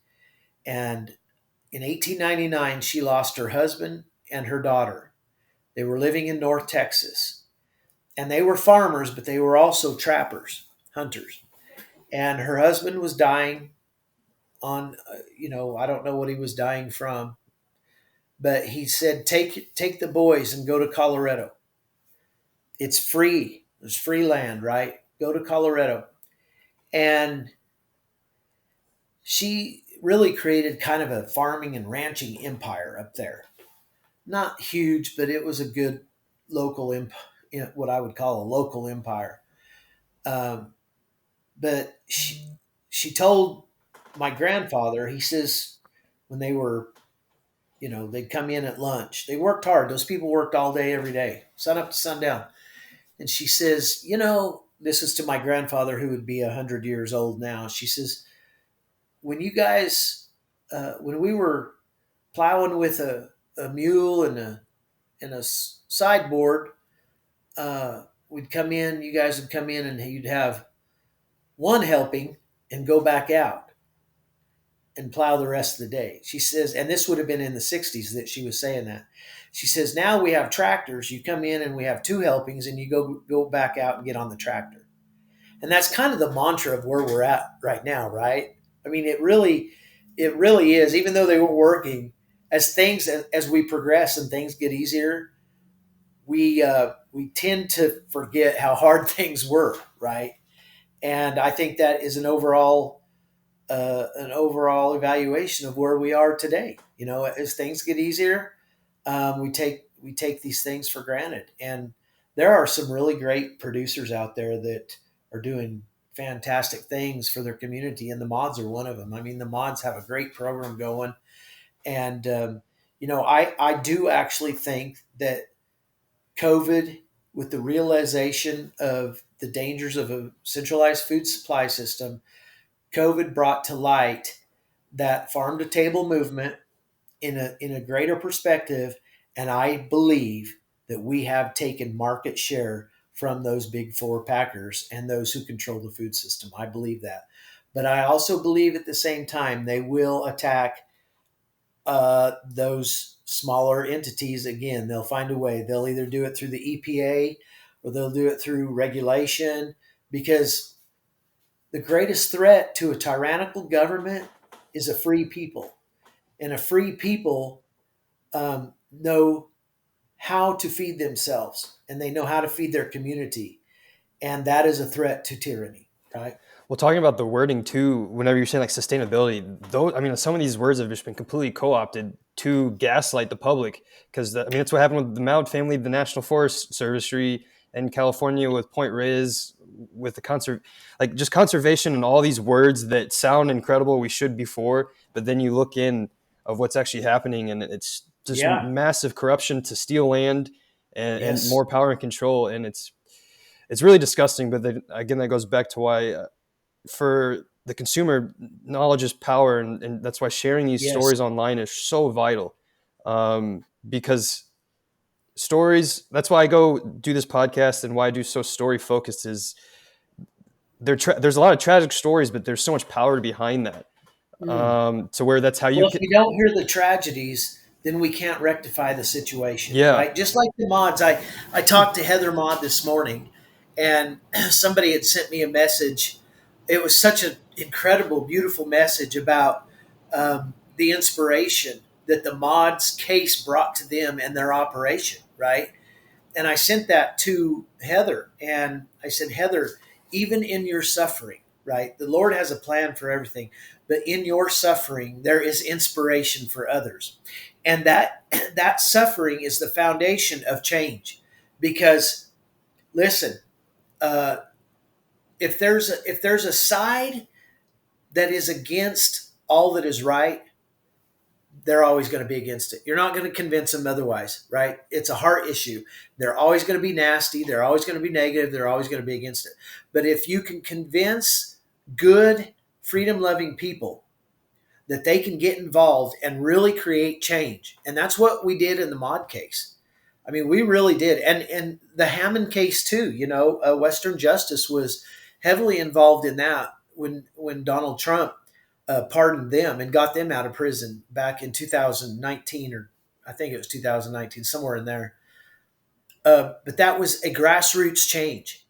and in 1899 she lost her husband and her daughter. They were living in North Texas, and they were farmers, but they were also trappers, hunters. And her husband was dying on, I don't know what he was dying from, but he said, take the boys and go to Colorado. It's free. There's free land, right? Go to Colorado. And she really created kind of a farming and ranching empire up there. Not huge, but it was a good local what I would call a local empire. Um, but she told my grandfather, he says, when they were, they'd come in at lunch. They worked hard. Those people worked all day, every day, sun up to sundown. And she says, this is to my grandfather who would be 100 years old now. She says, when you guys, when we were plowing with a mule and a sideboard, we'd come in, you guys would come in and you'd have one helping and go back out and plow the rest of the day. She says, and this would have been in the 60s that she was saying that. She says, now we have tractors. You come in and we have two helpings and you go back out and get on the tractor. And that's kind of the mantra of where we're at right now, right? I mean, it really is, even though they were working, as we progress and things get easier, we tend to forget how hard things were, right? And I think that is an overall evaluation of where we are today. As things get easier, we take these things for granted. And there are some really great producers out there that are doing fantastic things for their community, and the mods are one of them. I mean, the mods have a great program going, and I do actually think that COVID, with the realization of the dangers of a centralized food supply system, COVID brought to light that farm to table movement in a greater perspective, and I believe that we have taken market share from those big four packers and those who control the food system. I believe that, but I also believe at the same time they will attack those Smaller entities, again, they'll find a way. They'll either do it through the EPA or they'll do it through regulation, because the greatest threat to a tyrannical government is a free people. And a free people know how to feed themselves, and they know how to feed their community. And that is a threat to tyranny, right? Well, talking about the wording too, whenever you're saying like sustainability, those, I mean, some of these words have just been completely co-opted to gaslight the public. Because I mean, that's what happened with the Maud family, the National Forest Service in California with Point Riz, with the like just conservation and all these words that sound incredible. We should be for, but then you look in of what's actually happening, and it's just Yeah. massive corruption to steal land and Yes. more power and control, and it's really disgusting. But then, again, that goes back to why for the consumer, knowledge is power, and that's why sharing these Yes. stories online is so vital. Because stories, that's why I go do this podcast, and why I do so story focused is there's a lot of tragic stories, but there's so much power behind that. Mm. To where that's how you Well, if can, we don't hear the tragedies, then we can't rectify the situation, yeah. right? Just like the mods. I talked to Heather Mod this morning, and somebody had sent me a message. It was such an incredible, beautiful message about the inspiration that the mods case brought to them and their operation, right? And I sent that to Heather, and I said, Heather, even in your suffering, right? The Lord has a plan for everything, but in your suffering, there is inspiration for others, and that suffering is the foundation of change. Because listen, uh, if there's a side that is against all that is right, they're always going to be against it. You're not going to convince them otherwise, right? It's a heart issue. They're always going to be nasty. They're always going to be negative. They're always going to be against it. But if you can convince good, freedom loving people that they can get involved and really create change, and that's what we did in the mod case. I mean, we really did. And the Hammond case, too, Western Justice was heavily involved in that when Donald Trump pardoned them and got them out of prison back in 2019, or I think it was 2019, somewhere in there. But that was a grassroots change.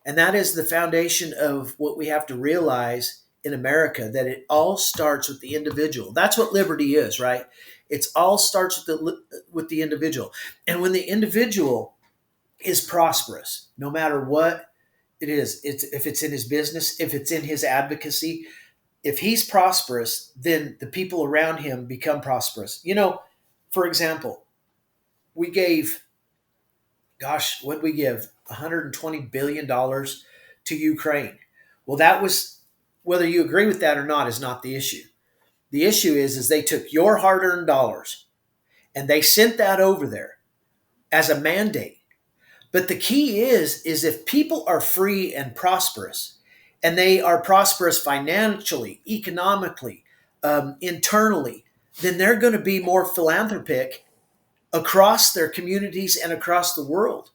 And that is the foundation of what we have to realize in America, that it all starts with the individual. That's what liberty is, right? It's all starts with the individual. And when the individual is prosperous, no matter what it is, if it's in his business, if it's in his advocacy, if he's prosperous, then the people around him become prosperous. For example, we gave, gosh, what did we give? $120 billion to Ukraine. Well, that was, whether you agree with that or not, is not the issue. The issue is they took your hard earned dollars and they sent that over there as a mandate. But the key is if people are free and prosperous, and they are prosperous financially, economically, internally, then they're going to be more philanthropic across their communities and across the world.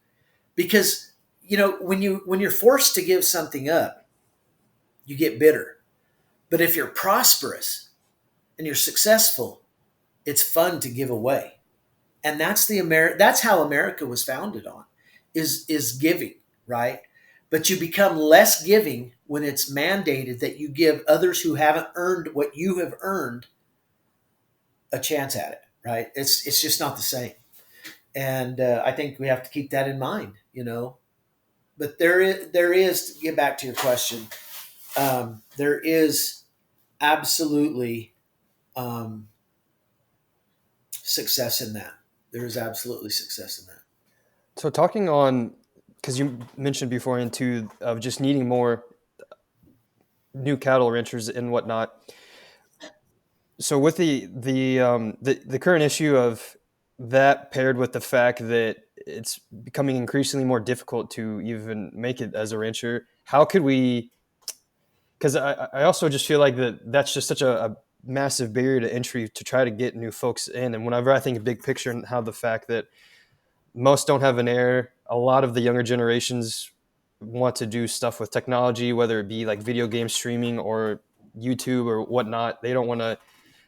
Because when you're forced to give something up, you get bitter. But if you're prosperous and you're successful, it's fun to give away. And that's how America was founded on, is giving, right? But you become less giving when it's mandated that you give others who haven't earned what you have earned a chance at it, right? It's just not the same. And I think we have to keep that in mind. But there is, to get back to your question, there is absolutely success in that. There is absolutely success in that. So talking on, because you mentioned before into of just needing more new cattle ranchers and whatnot. So with the current issue of that, paired with the fact that it's becoming increasingly more difficult to even make it as a rancher, how could we? Because I also just feel like that's just such a massive barrier to entry to try to get new folks in. And whenever I think of big picture and how the fact that most don't have an heir, a lot of the younger generations want to do stuff with technology, whether it be like video game streaming or YouTube or whatnot. They don't want to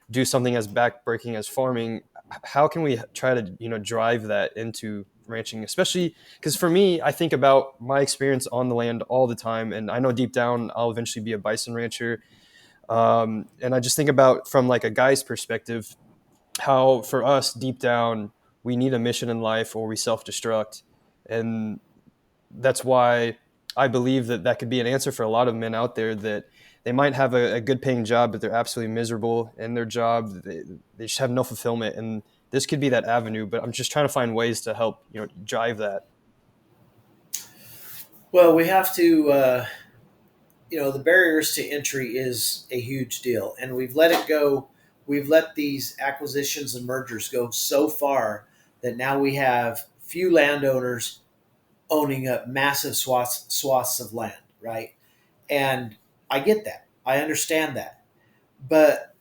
do something as backbreaking as farming. how can we try to drive that into ranching, especially because for me, I think about my experience on the land all the time, and I know deep down I'll eventually be a bison rancher. And I just think about from like a guy's perspective, how for us deep down we need a mission in life or we self-destruct, and that's why I believe that that could be an answer for a lot of men out there, that they might have a good paying job, but they're absolutely miserable in their job. They just have no fulfillment. And this could be that avenue, but I'm just trying to find ways to help, drive that. Well, we have to. The barriers to entry is a huge deal, and we've let it go. We've let these acquisitions and mergers go so far that now we have few landowners owning up massive swaths of land, right? And I get that. I understand that. But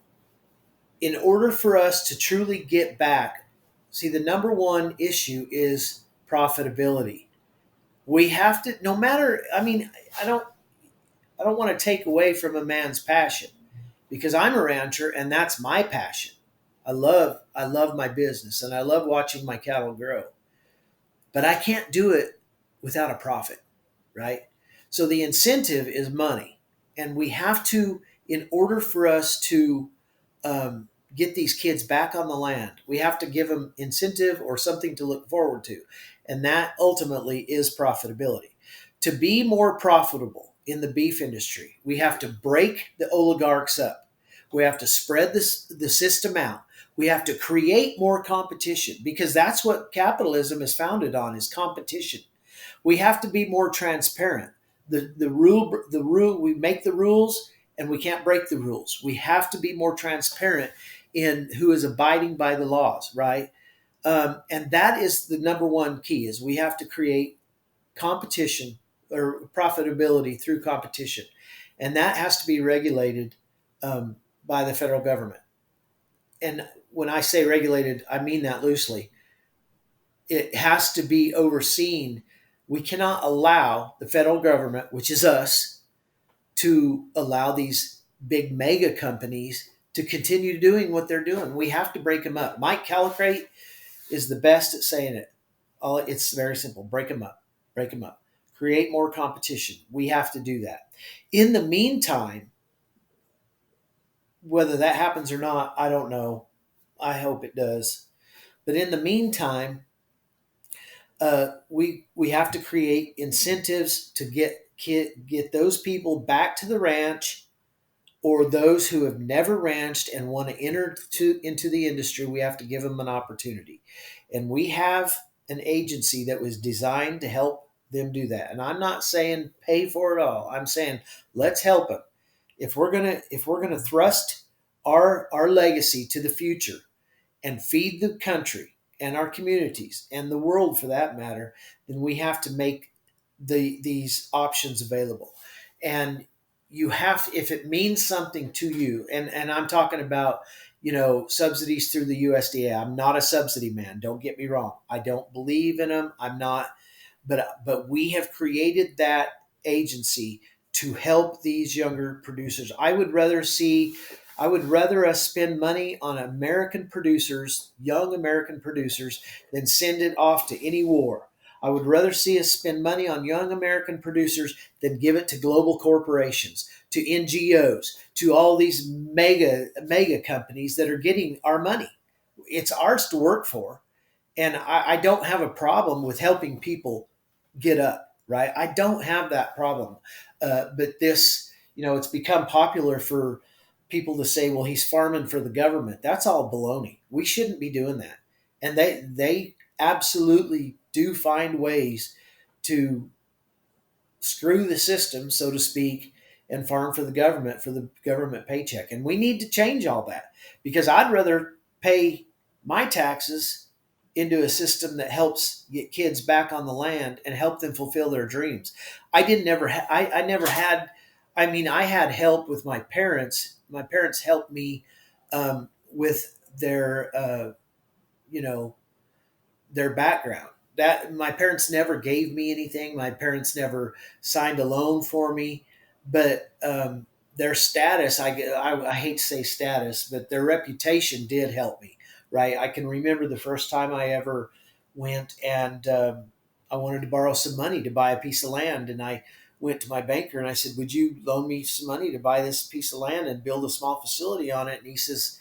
in order for us to truly get back, see, the number one issue is profitability. We have to, no matter, I mean, I don't, I don't want to take away from a man's passion because I'm a rancher and that's my passion. I love my business and I love watching my cattle grow. But I can't do it without a profit, right? So the incentive is money. And we have to, in order for us to get these kids back on the land, we have to give them incentive or something to look forward to. And that ultimately is profitability. To be more profitable in the beef industry, we have to break the oligarchs up. We have to spread the system out. We have to create more competition because that's what capitalism is founded on, is competition. We have to be more transparent. The rule we make the rules and we can't break the rules. We have to be more transparent in who is abiding by the laws, right? And that is the number one key, is we have to create competition or profitability through competition. And that has to be regulated by the federal government. And when I say regulated, I mean that loosely. It has to be overseen. We cannot allow the federal government, which is us, to allow these big mega companies to continue doing what they're doing. We have to break them up. Mike Callicrate is the best at saying it. It's very simple. Break them up. Break them up. Create more competition. We have to do that. In the meantime, whether that happens or not, I don't know. I hope it does. But in the meantime, we have to create incentives to get those people back to the ranch, or those who have never ranched and want to enter into the industry. We have to give them an opportunity, and we have an agency that was designed to help them do that. And I'm not saying pay for it all. I'm saying let's help them. If we're gonna thrust our legacy to the future and feed the country and our communities and the world for that matter, then we have to make these options available. And you have to, if it means something to you, and I'm talking about, subsidies through the USDA. I'm not a subsidy man. Don't get me wrong. I don't believe in them. I'm not, but we have created that agency to help these younger producers. I would rather us spend money on American producers, young American producers, than send it off to any war. I would rather see us spend money on young American producers than give it to global corporations, to NGOs, to all these mega companies that are getting our money. It's ours to work for, and I don't have a problem with helping people get up. Right? I don't have that problem. But this, it's become popular for people to say, "Well, he's farming for the government." That's all baloney. We shouldn't be doing that, and they absolutely do find ways to screw the system, so to speak, and farm for the government paycheck. And we need to change all that, because I'd rather pay my taxes into a system that helps get kids back on the land and help them fulfill their dreams. I never had. I mean, I had help with my parents. My parents helped me with you know, their background. That my parents never gave me anything. My parents never signed a loan for me, but their status, I hate to say status, but their reputation did help me. right? I can remember the first time I ever went and I wanted to borrow some money to buy a piece of land. And I went to my banker and I said, "Would you loan me some money to buy this piece of land and build a small facility on it?" And he says,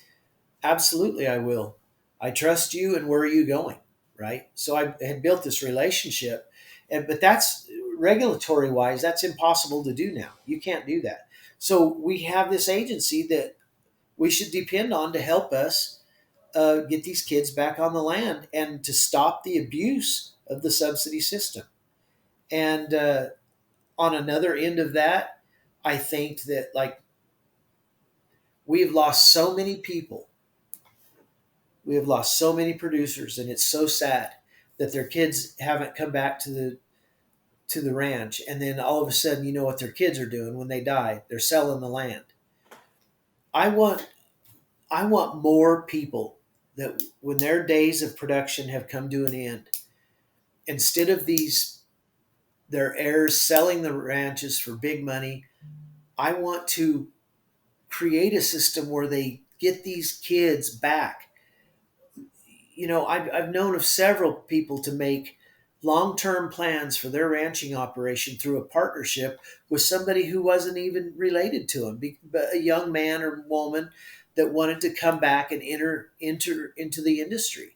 "Absolutely, I will. I trust you. And where are you going?" Right. So I had built this relationship. But that's regulatory wise, that's impossible to do now. You can't do that. So we have this agency that we should depend on to help us get these kids back on the land and to stop the abuse of the subsidy system. And on another end of that, I think that like we have lost so many people, we have lost so many producers, and it's so sad that their kids haven't come back to the ranch. And then all of a sudden, you know what their kids are doing when they die? They're selling the land. I want I want more people that when their days of production have come to an end, instead of these their heirs selling the ranches for big money, I want to create a system where they get these kids back. You know, I've known of several people to make long-term plans for their ranching operation through a partnership with somebody who wasn't even related to them, but a young man or woman that wanted to come back and enter into the industry.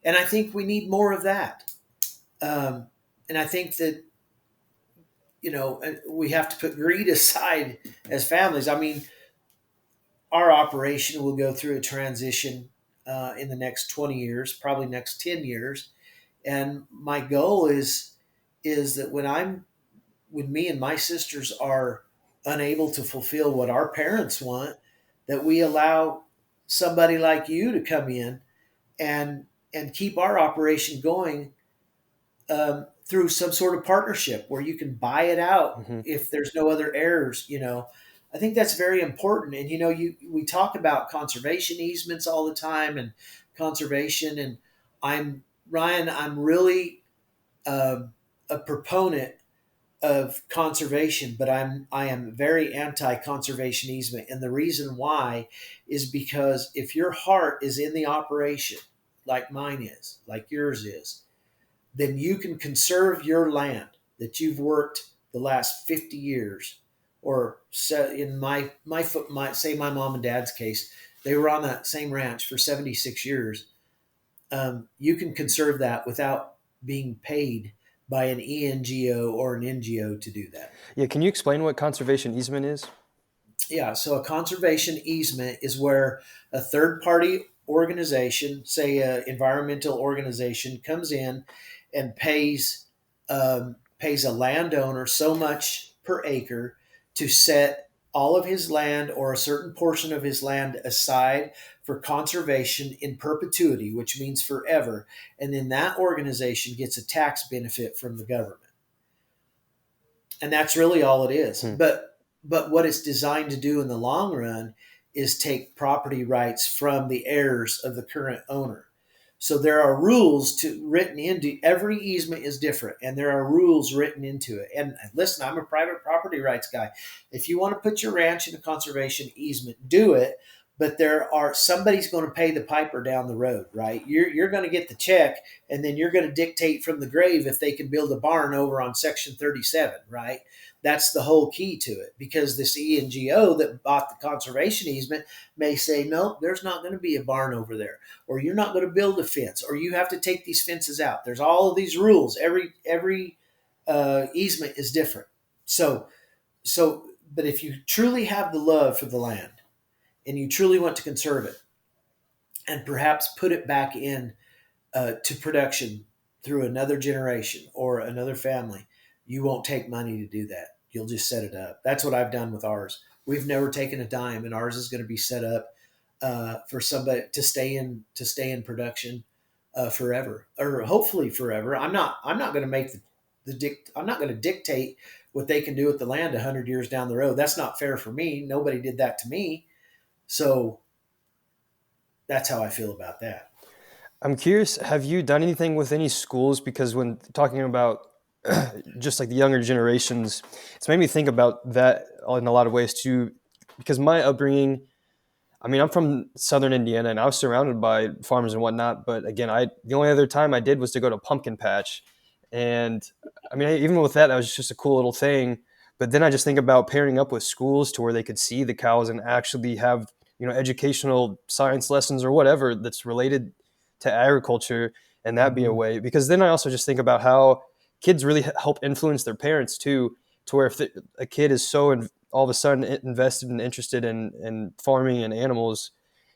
And I think we need more of that. And I think that we have to put greed aside as families. I mean, our operation will go through a transition in the next 20 years, probably next 10 years. And my goal is that when me and my sisters are unable to fulfill what our parents want, that we allow somebody like you to come in and keep our operation going through some sort of partnership where you can buy it out Mm-hmm. if there's no other heirs. I think that's very important. And we talk about conservation easements all the time and conservation. And I'm Ryan. I'm really a proponent of conservation, but I am very anti conservation easement. And the reason why is because if your heart is in the operation, like mine is, like yours is, then you can conserve your land that you've worked the last 50 years. Or in my say my mom and dad's case, they were on that same ranch for 76 years. You can conserve that without being paid by an ENGO or an NGO to do that. Yeah, can you explain what conservation easement is? Yeah, so a conservation easement is where a third party organization, say an environmental organization, comes in and pays a landowner so much per acre to set all of his land or a certain portion of his land aside for conservation in perpetuity, which means forever. And then that organization gets a tax benefit from the government. And that's really all it is. Hmm. But what it's designed to do in the long run is take property rights from the heirs of the current owner. So there are rules written into every easement is different, and there are rules written into it. And listen, I'm a private property rights guy. If you want to put your ranch in a conservation easement, do it. But somebody's going to pay the piper down the road, right? You're going to get the check, and then you're going to dictate from the grave if they can build a barn over on Section 37, right? That's the whole key to it, because this ENGO that bought the conservation easement may say, no, there's not going to be a barn over there, or you're not going to build a fence, or you have to take these fences out. There's all of these rules. Every easement is different. So, but if you truly have the love for the land and you truly want to conserve it and perhaps put it back in to production through another generation or another family, you won't take money to do that. You'll just set it up. That's what I've done with ours. We've never taken a dime, and ours is going to be set up for somebody to stay in production forever, or hopefully forever. I'm not going to make I'm not going to dictate what they can do with the land 100 years down the road. That's not fair for me. Nobody did that to me. So that's how I feel about that. I'm curious, have you done anything with any schools? Because when talking about just like the younger generations, it's made me think about that in a lot of ways too. Because my upbringing, I mean, I'm from southern Indiana, and I was surrounded by farmers and whatnot. But again, the only other time I did was to go to pumpkin patch, and I mean, even with that, that was just a cool little thing. But then I just think about pairing up with schools to where they could see the cows and actually have educational science lessons or whatever that's related to agriculture, and that be a Mhm. way. Because then I also just think about how kids really help influence their parents too, to where if a kid is so all of a sudden invested and interested in farming and animals,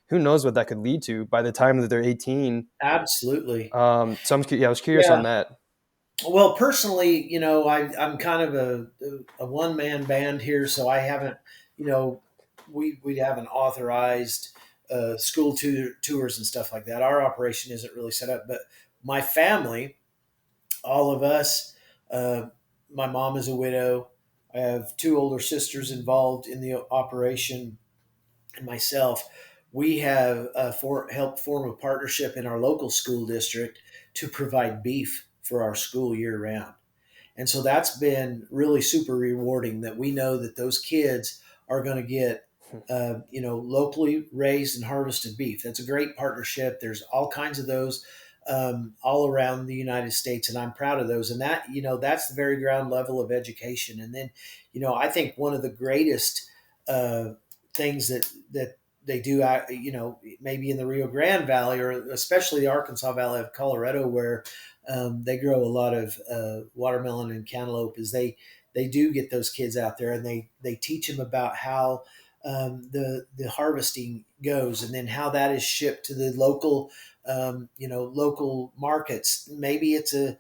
who knows what that could lead to by the time that they're 18. Absolutely. So I was curious Yeah. on that. Well, personally, I'm kind of a one man band here, so I haven't, you know, we haven't authorized school tours and stuff like that. Our operation isn't really set up, but my family, all of us, uh, my mom is a widow. I have two older sisters involved in the operation, and myself. We have helped form a partnership in our local school district to provide beef for our school year round. And so that's been really super rewarding that we know that those kids are going to get, locally raised and harvested beef. That's a great partnership. There's all kinds of those all around the United States, and I'm proud of those. And that, that's the very ground level of education. And then, I think one of the greatest uh, things that they do, maybe in the Rio Grande Valley or especially the Arkansas Valley of Colorado, where they grow a lot of watermelon and cantaloupe. Is they do get those kids out there and they teach them about how the harvesting goes, and then how that is shipped to the local local markets. Maybe it's a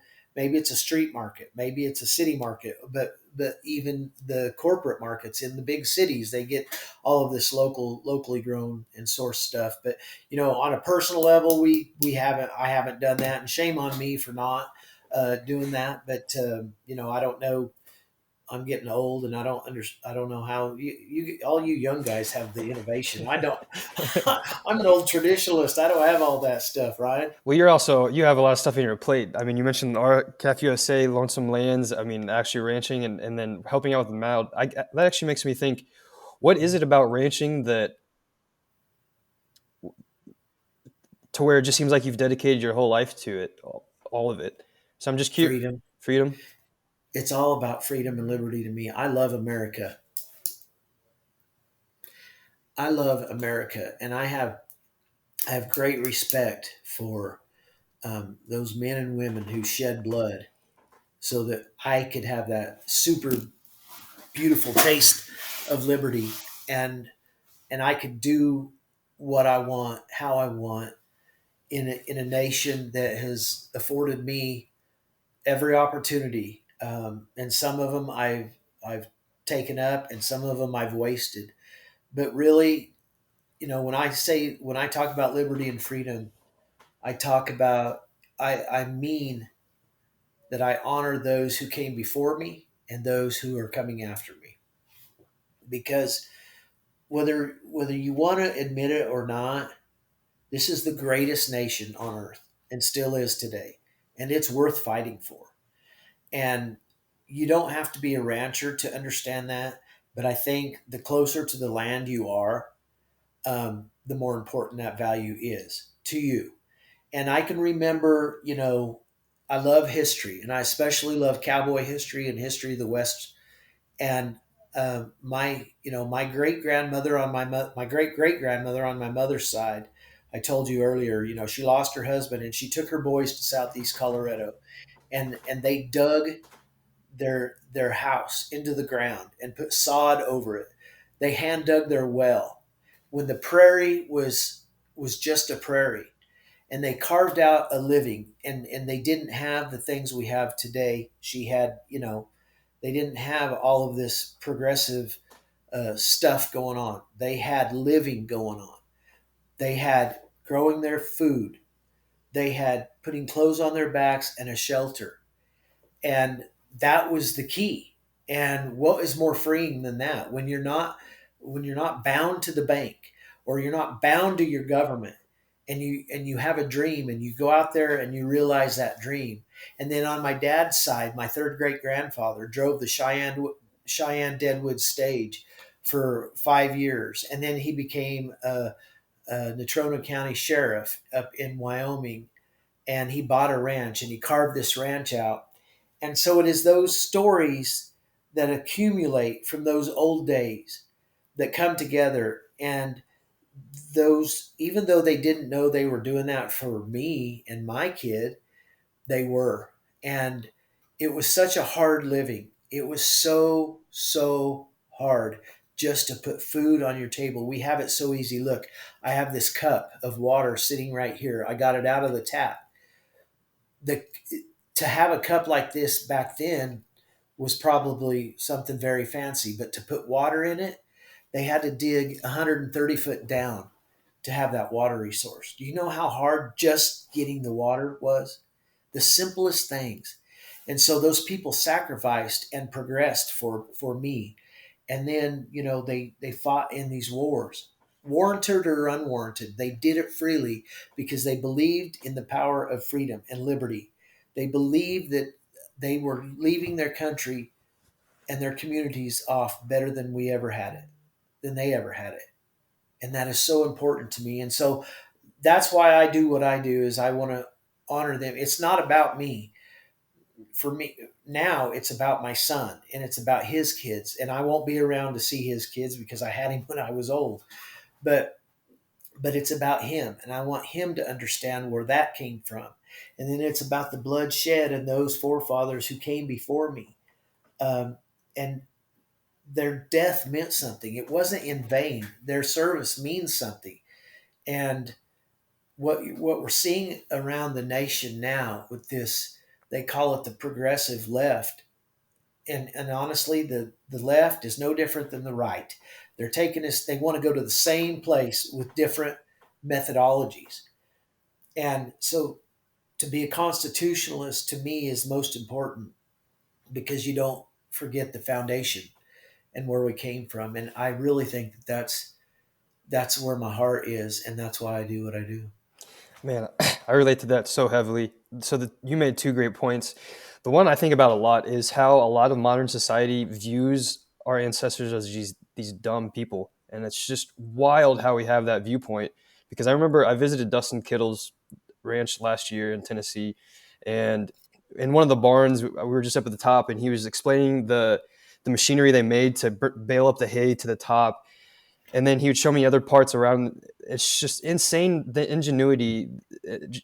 street market, maybe it's a city market, but even the corporate markets in the big cities, they get all of this locally grown and sourced stuff. But on a personal level, we haven't I haven't done that, and shame on me for not doing that. But I don't know. I'm getting old, and I don't know how you all you young guys have the innovation. I don't. I'm an old traditionalist. I don't have all that stuff, Ryan. Well, you have a lot of stuff in your plate. I mean, you mentioned our Calf USA, Lonesome Lands. I mean, actually ranching and then helping out with the mound. That actually makes me think, what is it about ranching that to where it just seems like you've dedicated your whole life to it, all of it. So I'm just curious. Freedom. Freedom. It's all about freedom and liberty to me. I love America. I love America, and I have great respect for those men and women who shed blood so that I could have that super beautiful taste of liberty, and I could do what I want, how I want, in a nation that has afforded me every opportunity. And some of them I've taken up, and some of them I've wasted. But really, when I talk about liberty and freedom, I talk about I mean that I honor those who came before me and those who are coming after me. Because whether you want to admit it or not, this is the greatest nation on earth and still is today. And it's worth fighting for. And you don't have to be a rancher to understand that. But I think the closer to the land you are, the more important that value is to you. And I can remember, I love history, and I especially love cowboy history and history of the West. And my great grandmother on my great great grandmother on my mother's side, I told you earlier, she lost her husband and she took her boys to Southeast Colorado, and they dug their house into the ground and put sod over it. They hand dug their well when the prairie was just a prairie, and they carved out a living, and they didn't have the things we have today. She had, they didn't have all of this progressive stuff going on. They had living going on. They had growing their food. They had putting clothes on their backs and a shelter. And that was the key. And what is more freeing than that, when you're not bound to the bank, or you're not bound to your government, and you have a dream, and you go out there and you realize that dream. And then on my dad's side, my third great grandfather drove the Cheyenne Deadwood stage for 5 years, and then he became a Natrona County sheriff up in Wyoming, and he bought a ranch and he carved this ranch out. And so it is those stories that accumulate from those old days that come together. And those, even though they didn't know they were doing that for me and my kid, they were. And it was such a hard living. It was so hard just to put food on your table. We have it so easy. Look, I have this cup of water sitting right here. I got it out of the tap. The To have a cup like this back then was probably something very fancy, but to put water in it, they had to dig 130 foot down to have that water resource. Do you know how hard just getting the water was? The simplest things. And so those people sacrificed and progressed for me. And then, they fought in these wars, warranted or unwarranted. They did it freely because they believed in the power of freedom and liberty. They believed that they were leaving their country and their communities off better than we ever had it, than they ever had it. And that is so important to me. And so that's why I do what I do, is I want to honor them. It's not about me. For me now, it's about my son and it's about his kids. And I won't be around to see his kids because I had him when I was old. But it's about him, and I want him to understand where that came from. And then it's about the bloodshed and those forefathers who came before me. And their death meant something. It wasn't in vain. Their service means something. And what we're seeing around the nation now with this, they call it the progressive left. And honestly, the left is no different than the right. They're taking us, they want to go to the same place with different methodologies. And so to be a constitutionalist to me is most important, because you don't forget the foundation and where we came from. And I really think that that's where my heart is, and that's why I do what I do. Man, I relate to that so heavily. So you made two great points. The one I think about a lot is how a lot of modern society views our ancestors as these dumb people, and it's just wild how we have that viewpoint. Because I remember I visited Dustin Kittle's ranch last year in Tennessee, and in one of the barns we were just up at the top, and he was explaining the machinery they made to bale up the hay to the top, and then he would show me other parts around. It's just insane, the ingenuity.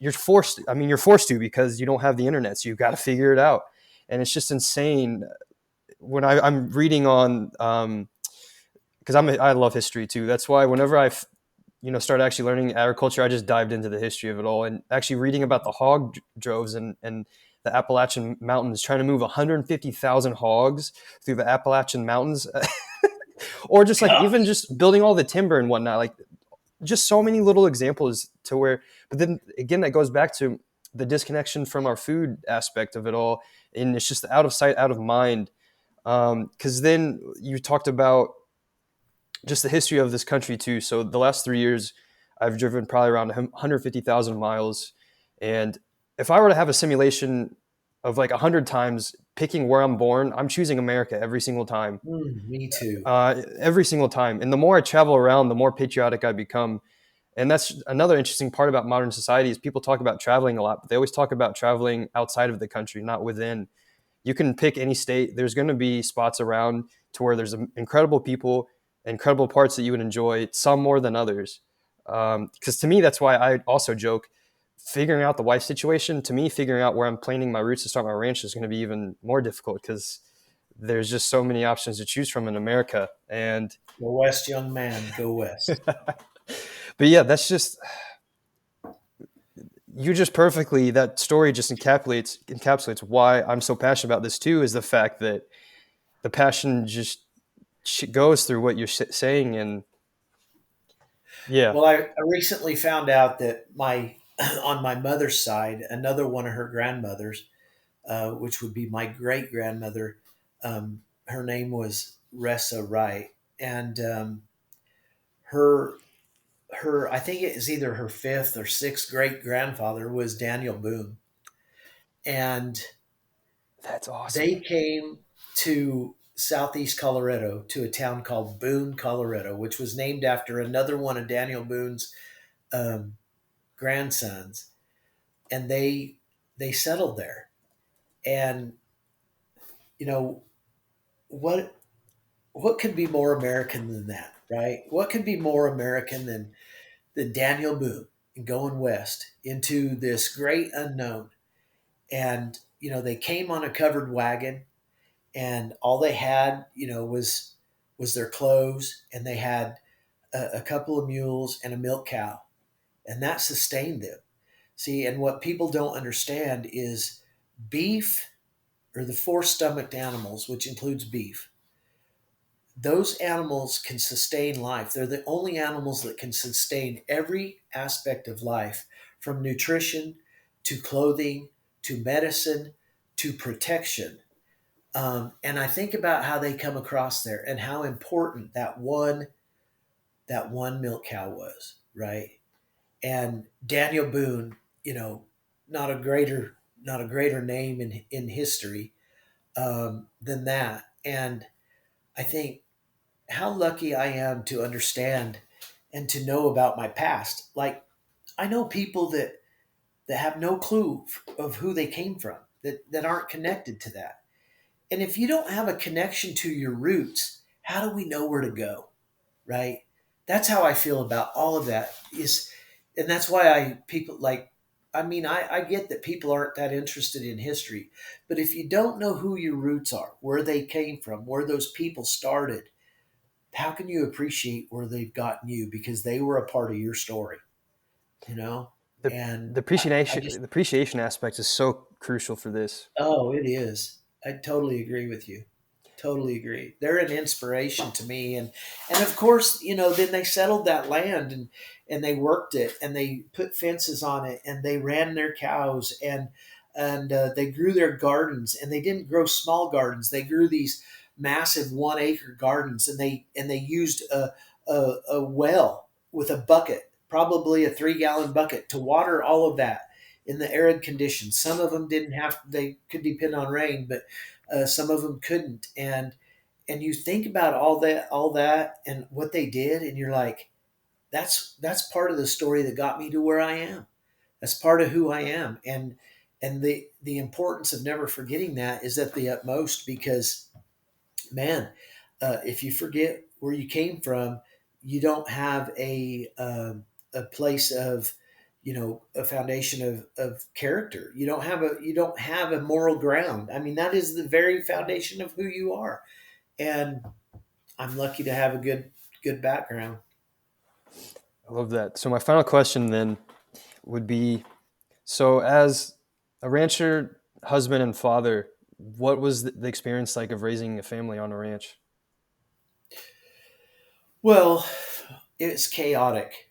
You're forced, I mean, you're forced to, because you don't have the internet, so you've got to figure it out. And it's just insane when I'm reading on, because I love history too. That's why whenever started actually learning agriculture, I just dived into the history of it all, and actually reading about the hog droves and the Appalachian Mountains, trying to move 150,000 hogs through the Appalachian Mountains. Or just like even Gosh. just building all the timber and whatnot, like just so many little examples to where. But then again, that goes back to the disconnection from our food aspect of it all, and it's just out of sight, out of mind. Because then you talked about just the history of this country too. So the last 3 years, I've driven probably around 150,000 miles, and if I were to have a simulation of like 100 times picking where I'm born, I'm choosing America every single time, Me too. every single time. And the more I travel around, the more patriotic I become. And that's another interesting part about modern society is people talk about traveling a lot, but they always talk about traveling outside of the country, not within. You can pick any state. There's going to be spots around to where there's incredible people, incredible parts that you would enjoy, some more than others. Because to me, that's why I also joke, figuring out the wife situation, to me, figuring out where I'm planting my roots to start my ranch is going to be even more difficult, because there's just so many options to choose from in America. And Go west, young man. Go west. but yeah, that's just, you just perfectly, that story just encapsulates why I'm so passionate about this too, is the fact that the passion just goes through what you're saying. And yeah. Well, I recently found out that my on my mother's side, another one of her grandmothers, which would be my great grandmother, her name was Ressa Wright, and her I think it is either her fifth or sixth great grandfather was Daniel Boone, and That's awesome. they came to southeast Colorado to a town called Boone, Colorado, which was named after another one of Daniel Boone's um, grandsons, and they settled there. And you know what what could be more American than that, right? What could be more American than Daniel Boone going west into this great unknown? And they came on a covered wagon, and all they had, was their clothes, and they had a couple of mules and a milk cow, and that sustained them. See, and what people don't understand is beef, or the four stomached animals, which includes beef, those animals can sustain life. They're the only animals that can sustain every aspect of life, from nutrition to clothing to medicine to protection. And I think about how they come across there and how important that one milk cow was, right? And Daniel Boone, not a greater not a greater name in history than that. And I think how lucky I am to understand and to know about my past. Like, I know people that have no clue of who they came from, that aren't connected to that. And if you don't have a connection to your roots, how do we know where to go? Right? That's how I feel about all of that. And that's why people like, I mean, I get that people aren't that interested in history, but if you don't know who your roots are, where they came from, where those people started, how can you appreciate where they've gotten you, because they were a part of your story, you know? The And the I appreciation just, the appreciation aspect is so crucial for this. oh, it is. I totally agree with you. Totally agree. They're an inspiration to me, and of course, then they settled that land, and they worked it, and they put fences on it, and they ran their cows, and they grew their gardens, and they didn't grow small gardens. They grew these massive 1 acre gardens, and they used a well with a bucket, probably a 3 gallon bucket, to water all of that in the arid conditions. Some of them didn't have; they could depend on rain, but some of them couldn't. And you think about all that and what they did, and you're like, that's part of the story that got me to where I am. That's part of who I am. And the importance of never forgetting that is at the utmost, because man, if you forget where you came from, you don't have a place of, a foundation of character. You don't have a moral ground. I mean, that is the very foundation of who you are. And I'm lucky to have a good background. I love that. So my final question then would be: so as a rancher, husband, and father, what was the experience like of raising a family on a ranch? Well, it's chaotic,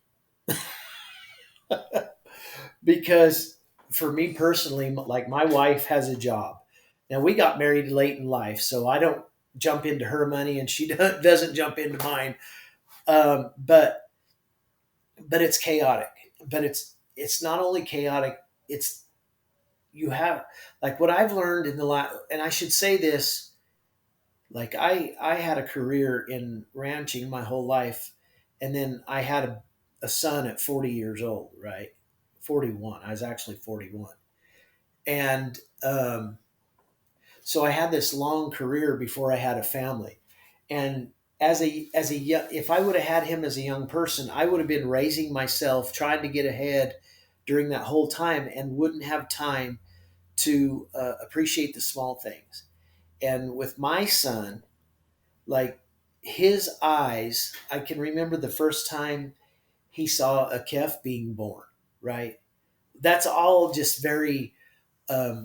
because for me personally, like, my wife has a job. Now, we got married late in life, so I don't jump into her money, and she doesn't jump into mine. But it's chaotic. But it's not only chaotic. It's you have like what I've learned in the last, and I should say this, like, I had a career in ranching my whole life, and then I had a son at 40 years old, right? 41. I was actually 41. And so I had this long career before I had a family. And if I would have had him as a young person, I would have been raising myself, trying to get ahead during that whole time, and wouldn't have time to appreciate the small things. And with my son, like, his eyes, I can remember the first time he saw a calf being born, right? That's all just very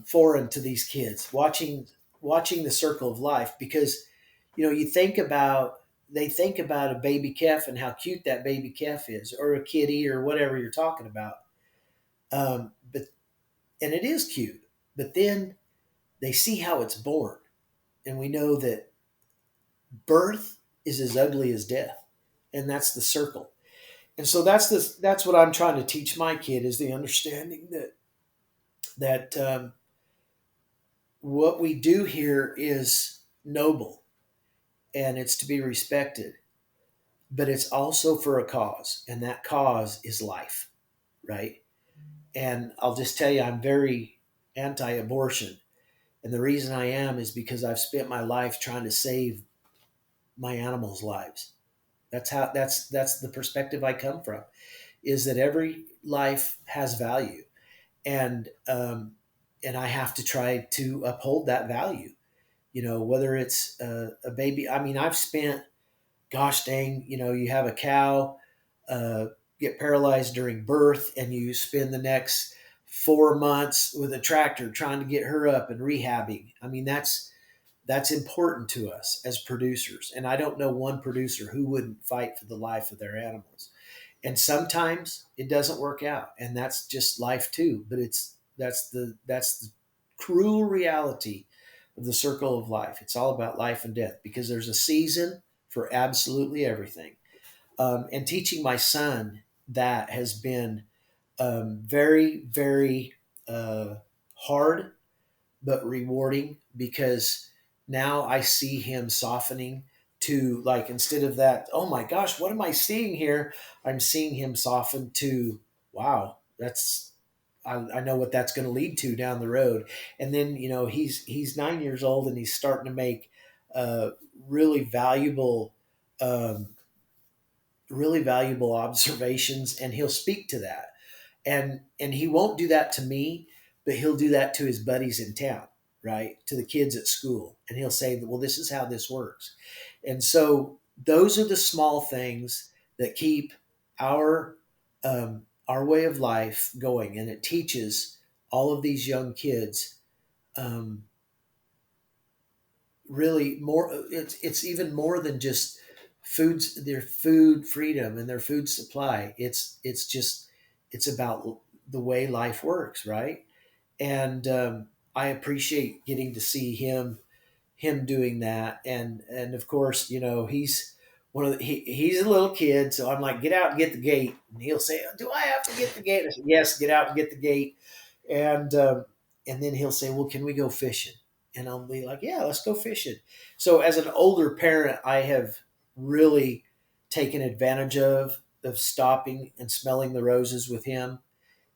foreign to these kids, watching the circle of life, because you think about they think about a baby calf and how cute that baby calf is, or a kitty, or whatever you're talking about. But and it is cute, but then they see how it's born, and we know that birth is as ugly as death, and that's the circle. And so that's what I'm trying to teach my kid, is the understanding that what we do here is noble. and it's to be respected, but it's also for a cause, and that cause is life, right? And I'll just tell you, I'm very anti-abortion, and the reason I am is because I've spent my life trying to save my animals' lives. That's the perspective I come from, is that every life has value, and and I have to try to uphold that value. Whether it's a baby. I mean, I've spent, gosh dang, you have a cow uh, get paralyzed during birth, and you spend the next 4 months with a tractor trying to get her up and rehabbing. I mean, that's important to us as producers, and I don't know one producer who wouldn't fight for the life of their animals. And sometimes it doesn't work out, and that's just life too. But that's the cruel reality of the circle of life. It's all about life and death, because there's a season for absolutely everything. And teaching my son that has been very, very hard but rewarding, because now I see him softening to, like, instead of that, oh my gosh, what am I seeing here? I'm seeing him soften to, wow, I know what that's going to lead to down the road. And then, he's 9 years old, and he's starting to make uh, really valuable, um, really valuable observations, and he'll speak to that. And he won't do that to me, but he'll do that to his buddies in town, right? To the kids at school. And he'll say, well, this is how this works. And so those are the small things that keep our way of life going. And it teaches all of these young kids, um, really more. It's even more than just their food freedom and their food supply. It's about the way life works, right? And I appreciate getting to see him doing that. And of course, he's he's a little kid, so I'm like, get out and get the gate, and he'll say, do I have to get the gate? I said, yes, get out and get the gate. And um, and then he'll say, well, can we go fishing? And I'll be like, yeah, let's go fishing. So as an older parent, I have really taken advantage of stopping and smelling the roses with him,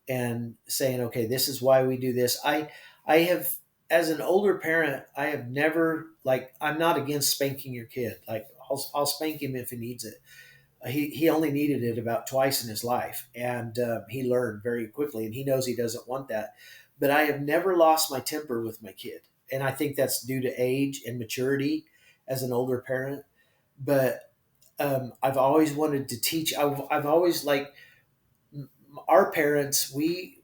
and saying, okay, this is why we do this. I have, as an older parent, I have never, like, I'm not against spanking your kid. Like, I'll spank him if he needs it. He only needed it about twice in his life, and he learned very quickly, and he knows he doesn't want that. But I have never lost my temper with my kid, and I think that's due to age and maturity as an older parent. But I've always wanted to teach. I've always, like, our parents, we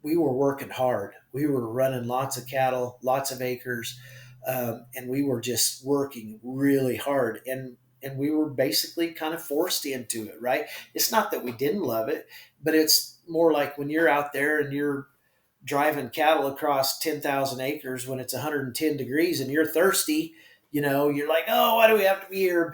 were working hard. We were running lots of cattle, lots of acres, and we were just working really hard. And we were basically kind of forced into it, right? It's not that we didn't love it, but it's more like when you're out there and you're driving cattle across 10,000 acres when it's 110 degrees and you're thirsty, you're like, oh, why do we have to be here?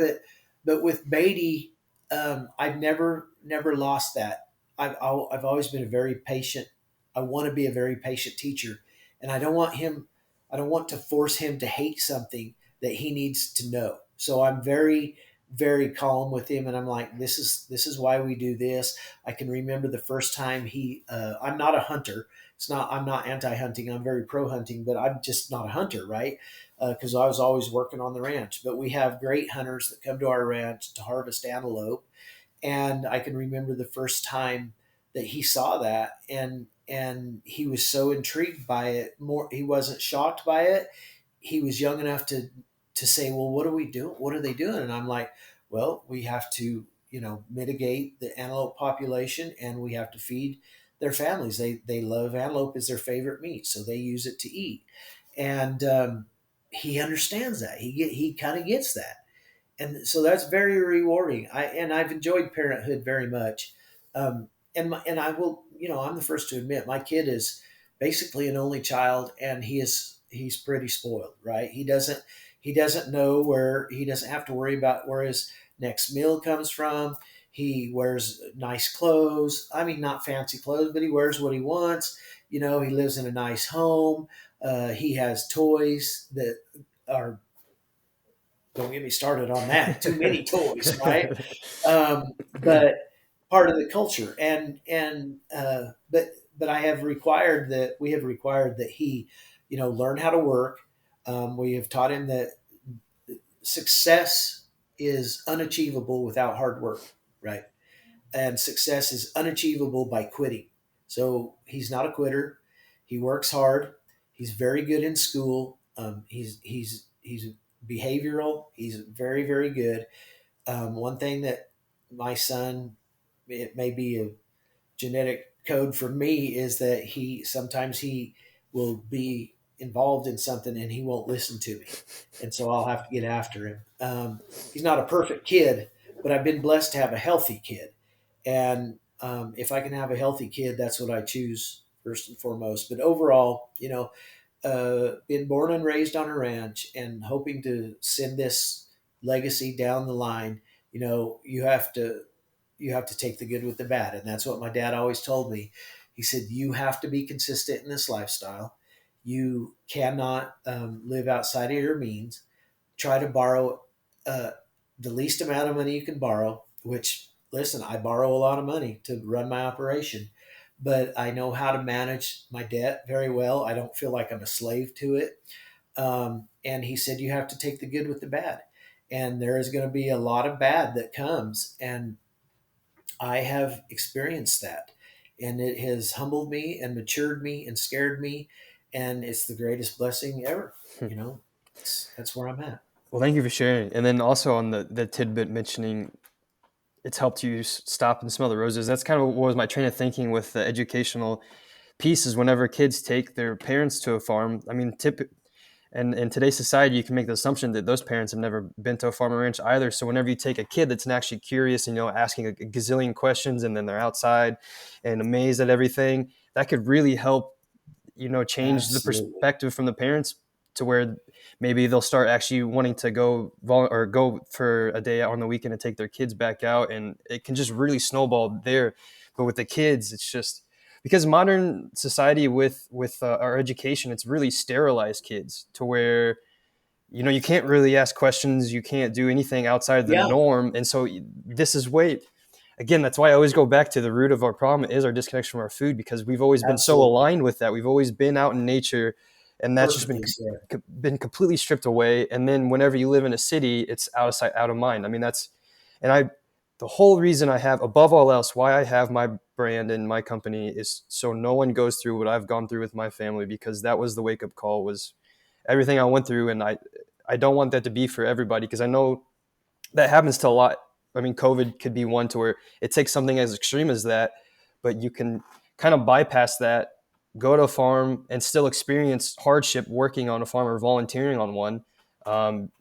But with Beatty, I've never lost that. I've always been a very patient. I want to be a very patient teacher, and I don't want him. I don't want to force him to hate something that he needs to know. So I'm very, very calm with him, and I'm like, this is why we do this. I can remember the first time he. I'm not a hunter. It's not. I'm not anti-hunting. I'm very pro-hunting, but I'm just not a hunter, right? Because I was always working on the ranch. But we have great hunters that come to our ranch to harvest antelope, and I can remember the first time that he saw that, and he was so intrigued by it. More, he wasn't shocked by it. He was young enough to say, well, what are we doing? What are they doing? And I'm like, well, we have to, mitigate the antelope population, and we have to feed their families. They love antelope, is their favorite meat, so they use it to eat. And he understands that. He kind of gets that, and so that's very rewarding. I've enjoyed parenthood very much. And I will, I'm the first to admit, my kid is basically an only child, and he's pretty spoiled, right? He doesn't know where, he doesn't have to worry about where his next meal comes from. He wears nice clothes. I mean, not fancy clothes, but he wears what he wants. He lives in a nice home. He has toys that are don't get me started on that. Too many toys, right? But part of the culture, but I have required that we have required that he, learn how to work. We have taught him that success is unachievable without hard work, right? And success is unachievable by quitting. So he's not a quitter. He works hard. He's very good in school. He's behavioral. He's very, very good. One thing that my son, it may be a genetic code for me, is that he will be involved in something and he won't listen to me, and so I'll have to get after him. He's not a perfect kid, but I've been blessed to have a healthy kid, and if I can have a healthy kid, that's what I choose first and foremost. But overall, been born and raised on a ranch and hoping to send this legacy down the line. You have to take the good with the bad, and that's what my dad always told me. He said you have to be consistent in this lifestyle. You cannot live outside of your means. Try to borrow uh, the least amount of money you can borrow, which, listen, I borrow a lot of money to run my operation, but I know how to manage my debt very well. I don't feel like I'm a slave to it. And he said you have to take the good with the bad, and there is going to be a lot of bad that comes, and I have experienced that, and it has humbled me and matured me and scared me, and it's the greatest blessing ever. That's where I'm at. Well, thank you for sharing. And then also on the tidbit mentioning it's helped you stop and smell the roses. That's kind of what was my train of thinking with the educational pieces. Whenever kids take their parents to a farm, I mean, and in today's society, you can make the assumption that those parents have never been to a farm or ranch either. So whenever you take a kid that's actually curious and asking a gazillion questions, and then they're outside and amazed at everything, that could really help change the Absolutely. perspective from the parents to where maybe they'll start actually wanting to go for a day out on the weekend and take their kids back out, and it can just really snowball there. But with the kids, it's just because modern society with our education, it's really sterilized kids to where you can't really ask questions, you can't do anything outside the Yeah, norm. And so this is way again, that's why I always go back to the root of our problem is our disconnection from our food, because we've always been so absolutely. aligned with that. We've always been out in nature, and that's just Perfectly said. been completely stripped away. And then whenever you live in a city, it's out of sight, out of mind. I mean, and I, the whole reason I have, above all else, why I have my brand and my company is so no one goes through what I've gone through with my family, because that was the wake up call, was everything I went through. And I don't want that to be for everybody, because I know that happens to a lot. I mean, COVID could be one to where it takes something as extreme as that, but you can kind of bypass that, go to a farm, and still experience hardship working on a farm or volunteering on one. Um,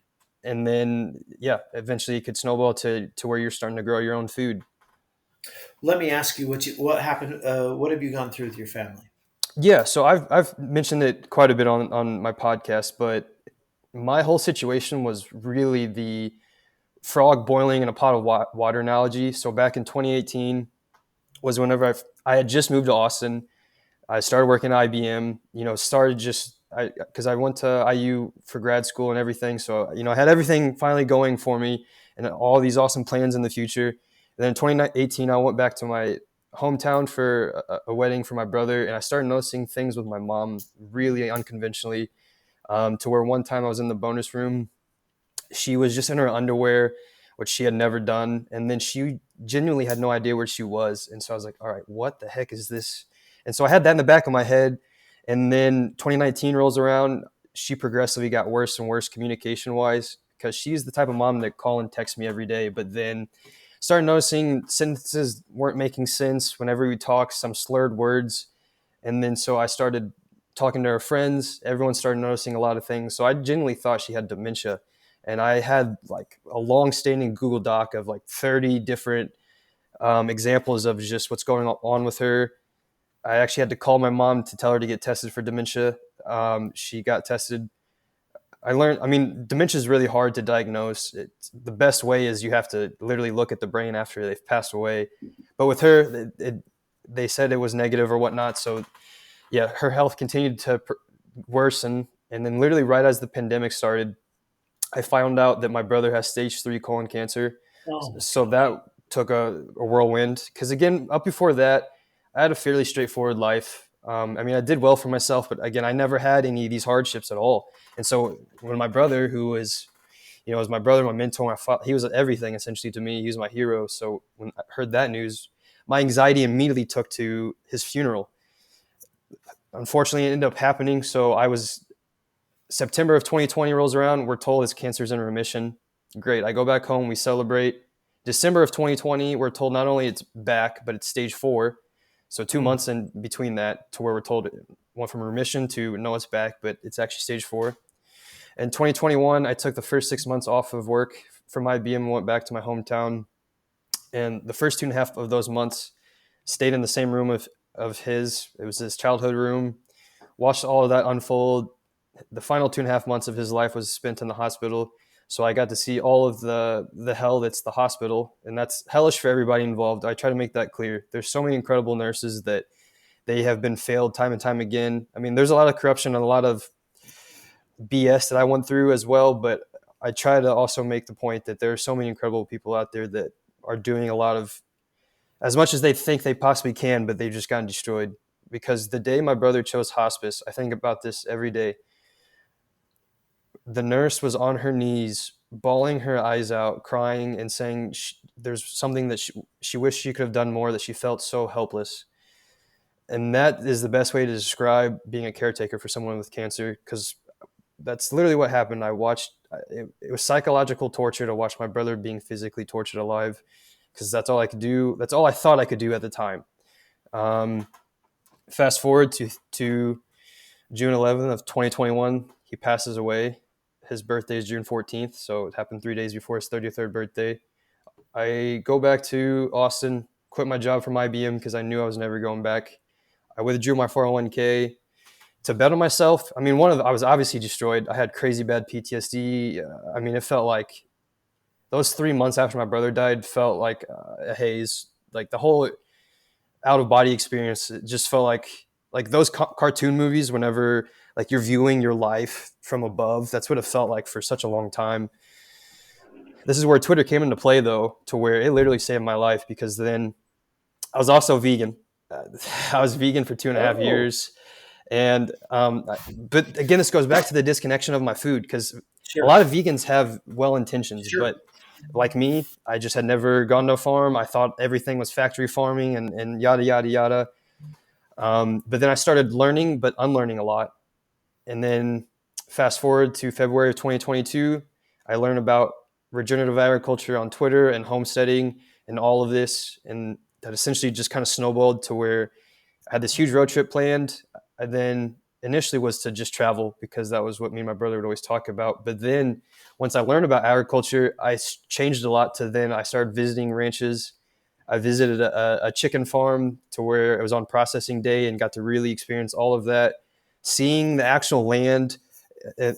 and then, yeah, eventually it could snowball to where you're starting to grow your own food. Let me ask you what happened. What have you gone through with your family? Yeah, so I've mentioned it quite a bit on my podcast, but my whole situation was really the frog boiling in a pot of water analogy. So back in 2018 was whenever I had just moved to Austin. I started working at IBM. Started just because I went to IU for grad school and everything. So I had everything finally going for me and all these awesome plans in the future. And then in 2018, I went back to my hometown for a wedding for my brother, and I started noticing things with my mom really unconventionally. To where one time I was in the bonus room, she was just in her underwear, which she had never done. And then she genuinely had no idea where she was. And so I was like, all right, what the heck is this? And so I had that in the back of my head. And then 2019 rolls around. She progressively got worse and worse communication wise, because she's the type of mom that call and text me every day. But then started noticing sentences weren't making sense whenever we talk, some slurred words. And then so I started talking to her friends. Everyone started noticing a lot of things. So I genuinely thought she had dementia. And I had like a long standing Google Doc of like 30 different examples of just what's going on with her. I actually had to call my mom to tell her to get tested for dementia. She got tested. I learned, I mean, dementia is really hard to diagnose. The best way is you have to literally look at the brain after they've passed away. But with her, they said it was negative or whatnot. So yeah, her health continued to worsen. And then literally right as the pandemic started, I found out that my brother has stage 3 colon cancer. Oh my So gosh. that took a whirlwind. Because again, up before that, I had a fairly straightforward life. I mean, I did well for myself, but again, I never had any of these hardships at all. And so when my brother, who was, was my brother, my mentor, he was everything essentially to me. He was my hero. So when I heard that news, my anxiety immediately took to his funeral. Unfortunately, it ended up happening. So I was September of 2020 rolls around. We're told his cancer's in remission. Great. I go back home. We celebrate. December of 2020, we're told not only it's back, but it's stage 4. So 2 months in between that to where we're told it went from remission to no, it's back, but it's actually stage 4. In 2021, I took the first 6 months off of work from IBM and went back to my hometown. And the first 2.5 of those months stayed in the same room of his. It was his childhood room. Watched all of that unfold. The final 2.5 months of his life was spent in the hospital. So I got to see all of the hell that's the hospital, and that's hellish for everybody involved. I try to make that clear. There's so many incredible nurses that they have been failed time and time again. I mean, there's a lot of corruption and a lot of BS that I went through as well, but I try to also make the point that there are so many incredible people out there that are doing a lot of as much as they think they possibly can, but they've just gotten destroyed. Because the day my brother chose hospice, I think about this every day. The nurse was on her knees, bawling her eyes out, crying, and saying there's something that she wished she could have done more, that she felt so helpless. And that is the best way to describe being a caretaker for someone with cancer, because that's literally what happened. It was psychological torture to watch my brother being physically tortured alive, because that's all I could do. That's all I thought I could do at the time. Um, Fast forward to June 11th of 2021, he passes away. His birthday is June 14th, so it happened 3 days before his 33rd birthday. I go back to Austin, quit my job from IBM because I knew I was never going back. I withdrew my 401k to bet on myself. I mean, I was obviously destroyed. I had crazy bad PTSD. I mean, it felt like those 3 months after my brother died felt like a haze. Like the whole out of body experience, it just felt like those cartoon movies whenever like you're viewing your life from above. That's what it felt like for such a long time. This is where Twitter came into play, though, to where it literally saved my life, because then I was also vegan. uh, I was vegan for 2.5 years. And but again, this goes back to the disconnection of my food, because a Sure. lot of vegans have well intentions, Sure. but like me, I just had never gone to a farm. I thought everything was factory farming and yada yada yada. But then I started learning, but unlearning a lot. And then fast forward to February of 2022, I learned about regenerative agriculture on Twitter and homesteading and all of this. And that essentially just kind of snowballed to where I had this huge road trip planned. I then initially was to just travel, because that was what me and my brother would always talk about. But then once I learned about agriculture, I changed a lot to then I started visiting ranches. I visited a chicken farm to where it was on processing day and got to really experience all of that, seeing the actual land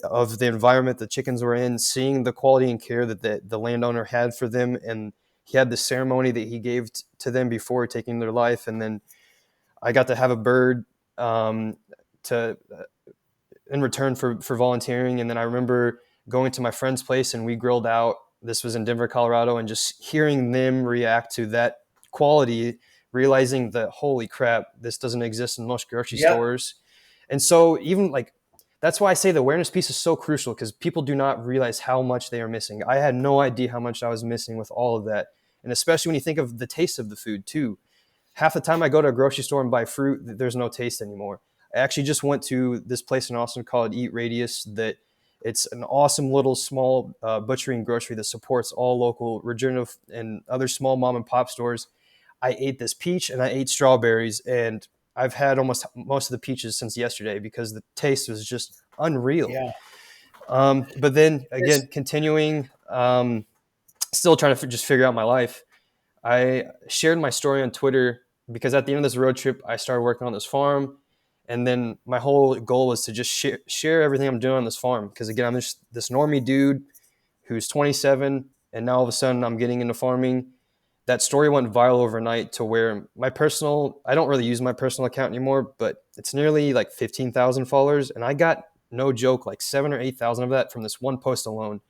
of the environment the chickens were in, seeing the quality and care that the landowner had for them. And he had the ceremony that he gave to them before taking their life. And then I got to have a bird to in return for volunteering. And then I remember going to my friend's place and we grilled out. This was in Denver, Colorado, and just hearing them react to that quality, realizing that holy crap, this doesn't exist in most grocery Yep. stores. And so even like that's why I say the awareness piece is so crucial, because people do not realize how much they are missing. I had no idea how much I was missing with all of that. And especially when you think of the taste of the food too. Half the time I go to a grocery store and buy fruit, there's no taste anymore. I actually just went to this place in Austin called Eat Radius. That it's an awesome little small butchery and grocery that supports all local regenerative and other small mom and pop stores. I ate this peach and I ate strawberries, and I've had almost most of the peaches since yesterday because the taste was just unreal. Yeah. But then This. again, continuing, still trying to just figure out my life. I shared my story on Twitter because at the end of this road trip, I started working on this farm. And then my whole goal was to just share everything I'm doing on this farm. Because again, I'm just this normie dude who's 27. And now all of a sudden I'm getting into farming. That story went viral overnight to where I don't really use my personal account anymore, but it's nearly like 15,000 followers. And I got, no joke, like 7 or 8,000 of that from this one post alone.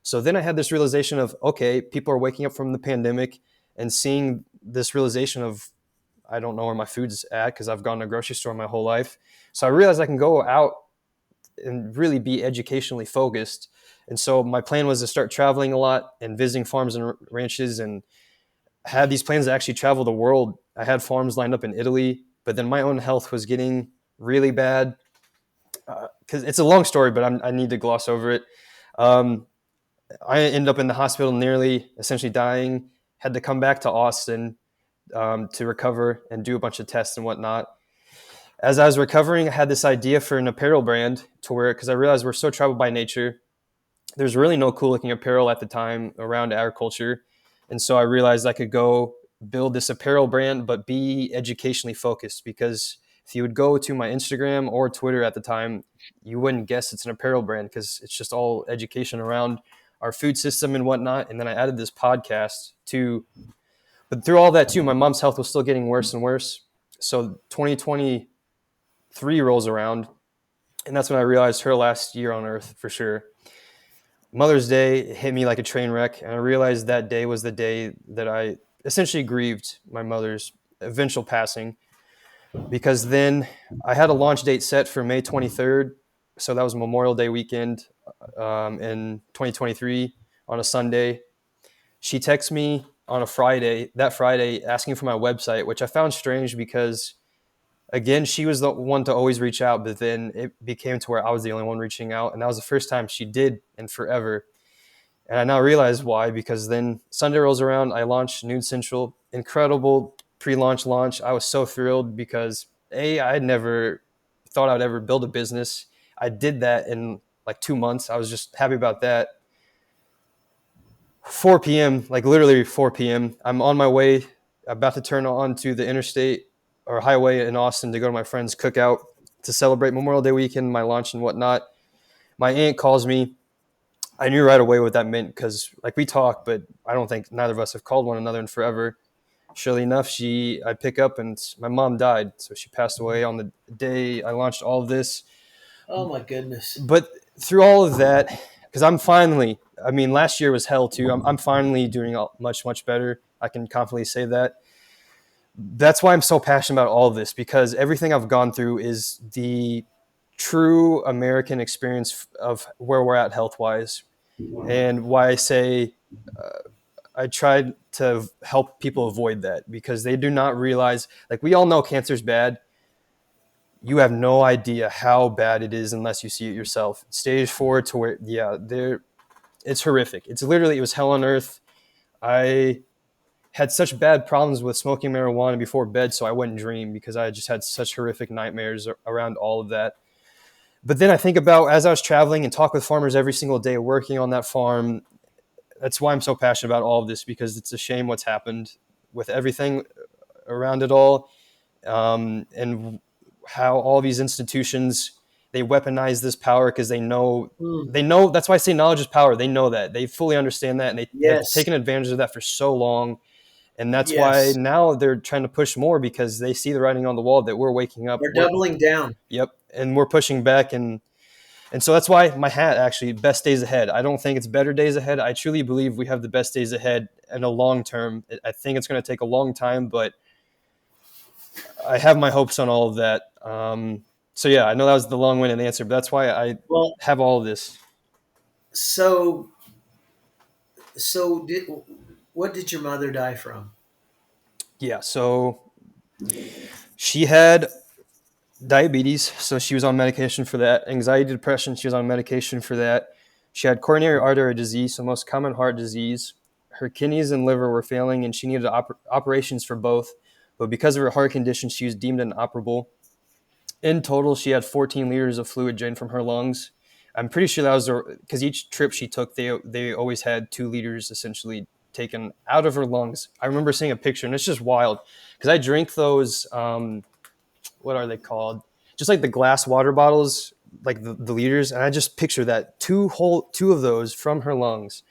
So then I had this realization of, okay, people are waking up from the pandemic and seeing this realization of, I don't know where my food's at because I've gone to a grocery store my whole life. So I realized I can go out and really be educationally focused. And so my plan was to start traveling a lot and visiting farms and ranches, and had these plans to actually travel the world. I had farms lined up in Italy, but then my own health was getting really bad. Because it's a long story, but I need to gloss over it. Um, I ended up in the hospital, nearly essentially dying. Had to come back to Austin to recover and do a bunch of tests and whatnot. As I was recovering, I had this idea for an apparel brand to where, because I realized we're so traveled by nature, there's really no cool looking apparel at the time around agriculture. And so I realized I could go build this apparel brand, but be educationally focused. Because if you would go to my Instagram or Twitter at the time, you wouldn't guess it's an apparel brand because it's just all education around our food system and whatnot. And then I added this podcast to, but through all that too, my mom's health was still getting worse and worse. So 2023 rolls around, and that's when I realized her last year on earth for sure. Mother's Day hit me like a train wreck, and I realized that day was the day that I essentially grieved my mother's eventual passing. Because then I had a launch date set for May 23rd, so that was Memorial Day weekend in 2023 on a Sunday. She texted me on a Friday, that Friday, asking for my website, which I found strange because, again, she was the one to always reach out, but then it became to where I was the only one reaching out, and that was the first time she did in forever. And I now realize why, because then Sunday rolls around, I launched Noon Central, incredible pre-launch launch. I was so thrilled because I had never thought I'd ever build a business. I did that in like 2 months. I was just happy about that. 4 p.m., like literally 4 p.m., I'm on my way, about to turn onto the interstate or highway in Austin to go to my friend's cookout to celebrate Memorial Day weekend, my launch and whatnot. My aunt calls me. I knew right away what that meant because, like, we talk, but I don't think neither of us have called one another in forever. Surely enough, I pick up and my mom died, so she passed away on the day I launched all of this. Oh my goodness. But through all of that, because I'm finally, I mean, last year was hell too. I'm finally doing much, much better. I can confidently say that. That's why I'm so passionate about all of this, because everything I've gone through is the true American experience of where we're at health wise, and why I say I tried to help people avoid that, because they do not realize, like, we all know cancer's bad. You have no idea how bad it is unless you see it yourself. Stage 4 to where, yeah, it's horrific. It's literally, it was hell on earth. I had such bad problems with smoking marijuana before bed, so I wouldn't dream, because I just had such horrific nightmares around all of that. But then I think about, as I was traveling and talk with farmers every single day, working on that farm. That's why I'm so passionate about all of this, because it's a shame what's happened with everything around it all, and how all these institutions, they weaponize this power because Mm, they know. That's why I say knowledge is power. They know that, they fully understand that, and they have yes. taken advantage of that for so long. And that's why Yes. now they're trying to push more, because they see the writing on the wall that we're waking up. They're doubling down. Yep, and we're pushing back. And so that's why my hat, actually, best days ahead. I don't think it's better days ahead. I truly believe we have the best days ahead in a long term. I think it's going to take a long time, but I have my hopes on all of that. So yeah, I know that was the long-winded answer, but that's why I Well, have all of this. so so did what did your mother die from? Yeah, so she had diabetes, so she was on medication for that. Anxiety, depression, she was on medication for that. She had coronary artery disease, so most common heart disease. Her kidneys and liver were failing, and she needed operations for both. But because of her heart condition, she was deemed inoperable. In total, she had 14 liters of fluid drained from her lungs. I'm pretty sure that was because each trip she took, they always had 2 liters essentially taken out of her lungs. I remember seeing a picture, and it's just wild because I drink those. What are they called? Just like the glass water bottles, like the liters, and I just picture that two of those from her lungs.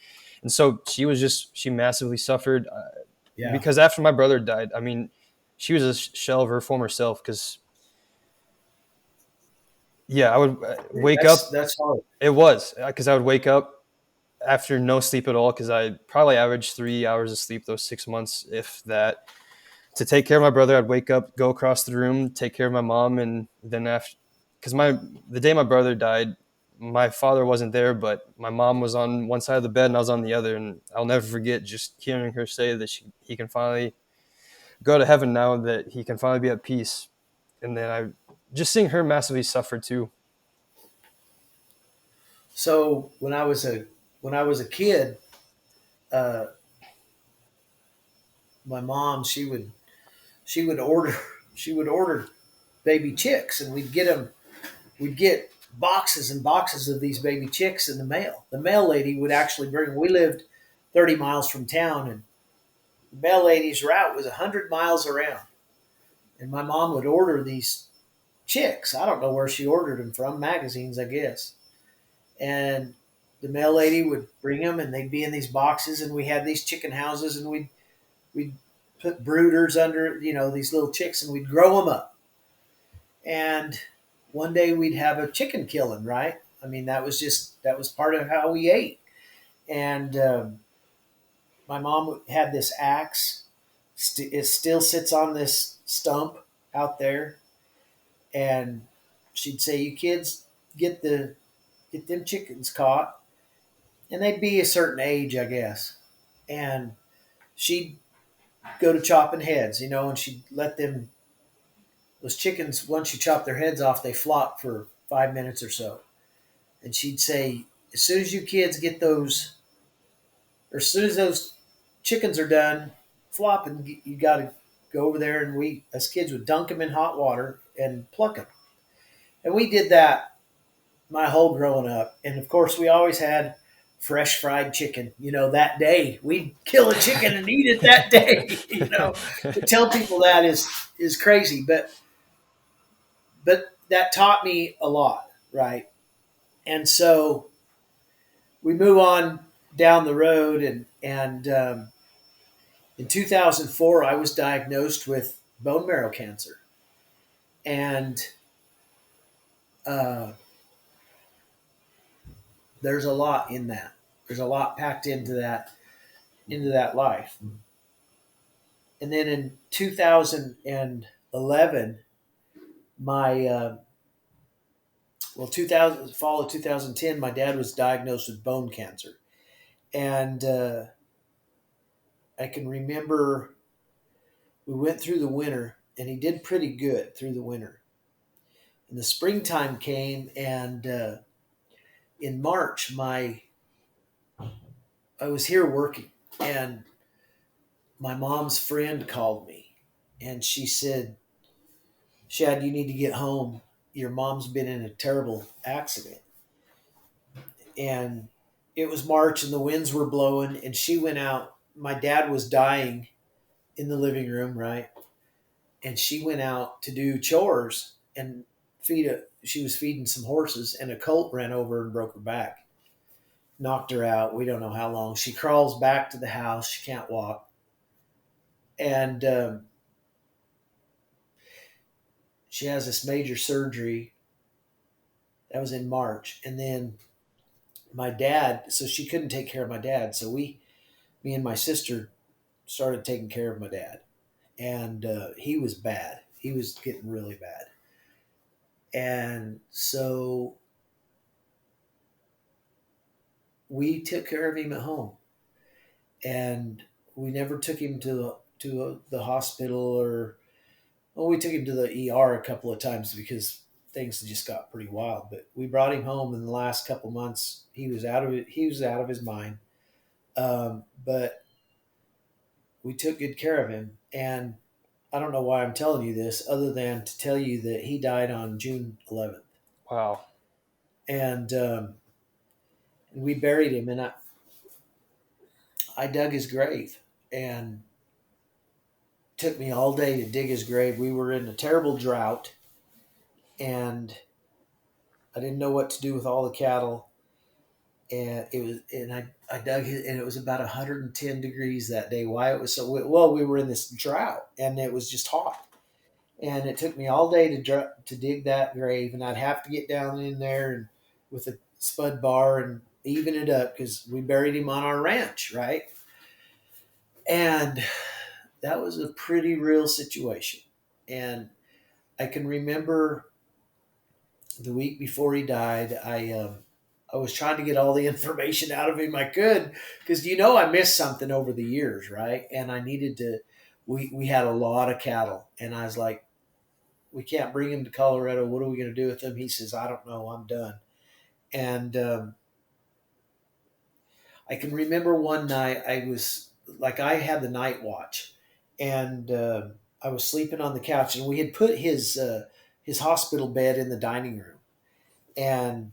And so she massively suffered Yeah. because after my brother died, I mean, she was a shell of her former self. Because yeah, I would wake up. That's hard. It was because I would wake up. after no sleep at all, because I probably averaged 3 hours of sleep those 6 months, if that, to take care of my brother. I'd wake up, go across the room, take care of my mom, and then after, because the day my brother died, my father wasn't there, but my mom was on one side of the bed and I was on the other, and I'll never forget just hearing her say that he can finally go to heaven now, that he can finally be at peace, and then I just seeing her massively suffer too. So when I was a kid, uh, my mom she would order she would order baby chicks, and we'd get boxes and boxes of these baby chicks in the mail. The mail lady would actually bring. We lived 30 miles from town, and the mail lady's route was 100 miles around. And my mom would order these chicks. I don't know where she ordered them from, magazines, I guess. And the mail lady would bring them, and they'd be in these boxes. And we had these chicken houses, and we'd put brooders under, these little chicks, and we'd grow them up. And one day we'd have a chicken killing, right? I mean, that was part of how we ate. And my mom had this axe. It still sits on this stump out there, and she'd say, "You kids, get them chickens caught," and they'd be a certain age, I guess. And she'd go to chopping heads, and she'd let them those chickens. Once you chop their heads off, they flop for 5 minutes or so. And she'd say, "As soon as you kids get those, or as soon as those chickens are done flopping, you got to go over there." And we, as kids, would dunk them in hot water and pluck them. And we did that my whole growing up. And of course, we always had fresh fried chicken. That day we'd kill a chicken and eat it that day. To tell people that is crazy, but that taught me a lot, right? And so we move on down the road, and in 2004, I was diagnosed with bone marrow cancer, and uh, there's a lot in that. There's a lot packed into that life. And then in 2011, my 2000 fall of 2010, my dad was diagnosed with bone cancer, and I can remember we went through the winter, and he did pretty good through the winter. And the springtime came, and in March, my I was here working, and my mom's friend called me, and she said, "Shad, you need to get home. Your mom's been in a terrible accident." And it was March, and the winds were blowing, and she went out. My dad was dying in the living room, right? And she went out to do chores and she was feeding some horses, and a colt ran over and broke her back, knocked her out. We don't know how long. She crawls back to the house. She can't walk. And she has this major surgery. That was in March. And then my dad, so she couldn't take care of my dad. So me and my sister started taking care of my dad. And he was bad. He was getting really bad. And so we took care of him at home. And we never took him to the hospital, or well, we took him to the ER a couple of times because things just got pretty wild. But we brought him home in the last couple of months. He was out of it. He was out of his mind. But we took good care of him. And I don't know why I'm telling you this, other than to tell you that he died on June 11th, Wow. and we buried him. And I dug his grave, and it took me all day to dig his grave. We were in a terrible drought, and I didn't know what to do with all the cattle. And I dug his, and it was about 110 degrees that day. Why it was so well? We were in this drought, and it was just hot. And it took me all day to dig that grave, and I'd have to get down in there and with a spud bar, even it up because we buried him on our ranch, right? And that was a pretty real situation. And I can remember the week before he died, I was trying to get all the information out of him I could because I missed something over the years, right? And I needed to. We had a lot of cattle, and I was like, we can't bring him to Colorado. What are we going to do with him? He says, I don't know. I'm done. And I can remember one night I was like, I had the night watch, and I was sleeping on the couch, and we had put his hospital bed in the dining room, and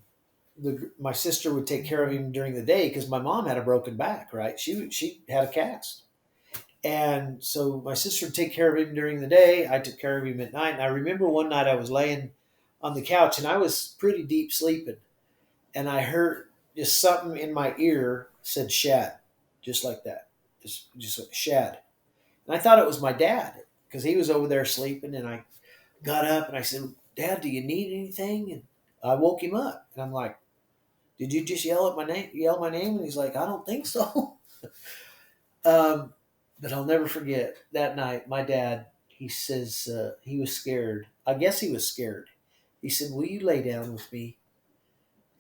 my sister would take care of him during the day because my mom had a broken back, right? She had a cast, and so my sister would take care of him during the day. I took care of him at night, and I remember one night I was laying on the couch, and I was pretty deep sleeping, and I heard just something in my ear said Shad, just like that, just like Shad, and I thought it was my dad because he was over there sleeping, and I got up and I said, Dad, do you need anything? And I woke him up, and I'm like, did you just yell at my name? Yell my name? And he's like, I don't think so. um, but I'll never forget that night. My dad, he says he was scared. I guess he was scared. He said, "Will you lay down with me?"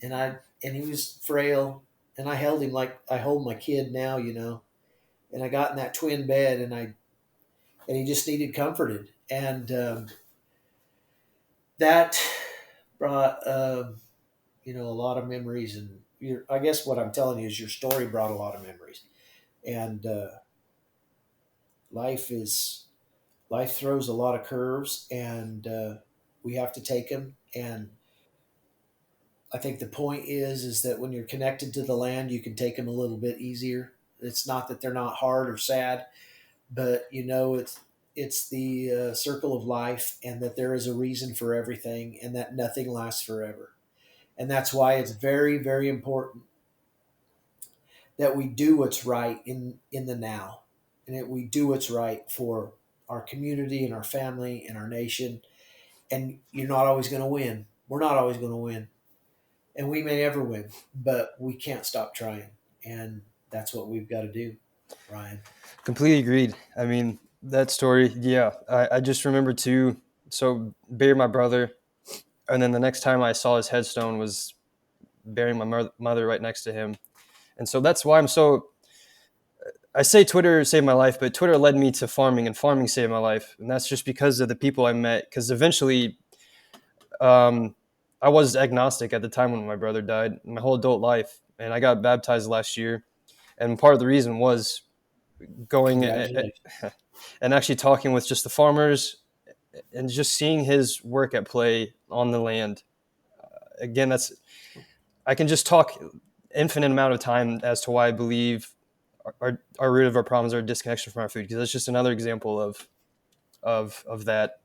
And he was frail, and I held him like I hold my kid now, And I got in that twin bed, and he just needed comforted, and that brought a lot of memories. And I guess what I'm telling you is your story brought a lot of memories. And life is life throws a lot of curves, and we have to take them. And I think the point is that when you're connected to the land, you can take them a little bit easier. It's not that they're not hard or sad, but it's the circle of life, and that there is a reason for everything, and that nothing lasts forever. And that's why it's very, very important that we do what's right in the now, and that we do what's right for our community and our family and our nation. And you're not always going to win. We're not always going to win, and we may never win, but we can't stop trying. And that's what we've got to do, Ryan. Completely agreed. I mean, that story, yeah. I just remember too. So, buried my brother, and then the next time I saw his headstone was burying my mother right next to him. And so that's why I'm so. I say Twitter saved my life, but Twitter led me to farming, and farming saved my life. And that's just because of the people I met. Because eventually, um, I was agnostic at the time when my brother died, my whole adult life, and I got baptized last year. And part of the reason was going Congratulations. and actually talking with just the farmers and just seeing his work at play on the land. Again, that's I can just talk infinite amount of time as to why I believe our root of our problems are a disconnection from our food, because that's just another example of that.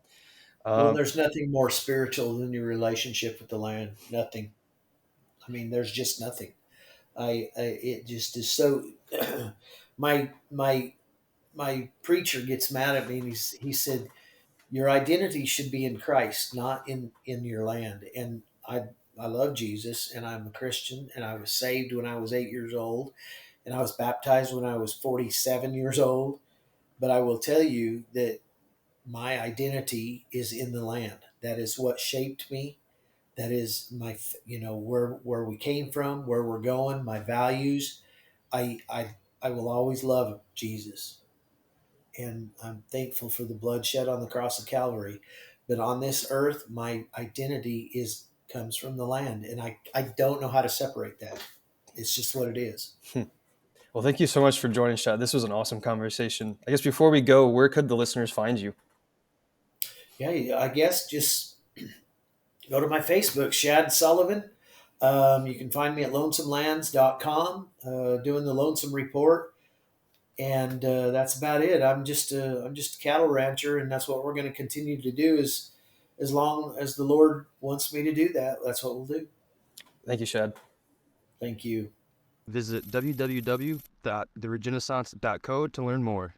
Well, Um, there's nothing more spiritual than your relationship with the land. Nothing. I mean, there's just nothing. It just is so. my my preacher gets mad at me, and he said, your identity should be in Christ, not in your land. And I love Jesus, and I'm a Christian, and I was saved when I was 8 years old, and I was baptized when I was 47 years old. But I will tell you that my identity is in the land. That is what shaped me. That is my, where we came from, where we're going, my values. I will always love Jesus, and I'm thankful for the blood shed on the cross of Calvary. But on this earth, my identity is comes from the land, and I don't know how to separate that. It's just what it is. well, thank you so much for joining, Shad. This was an awesome conversation. I guess before we go, where could the listeners find you? Yeah, I guess just go to my Facebook, Shad Sullivan. You can find me at lonesomelands.com, doing the Lonesome Report, and that's about it. I'm just a cattle rancher, and that's what we're going to continue to do. Is as long as the Lord wants me to do that, that's what we'll do. Thank you, Shad. Thank you. Visit www.theregenaissance.co to learn more.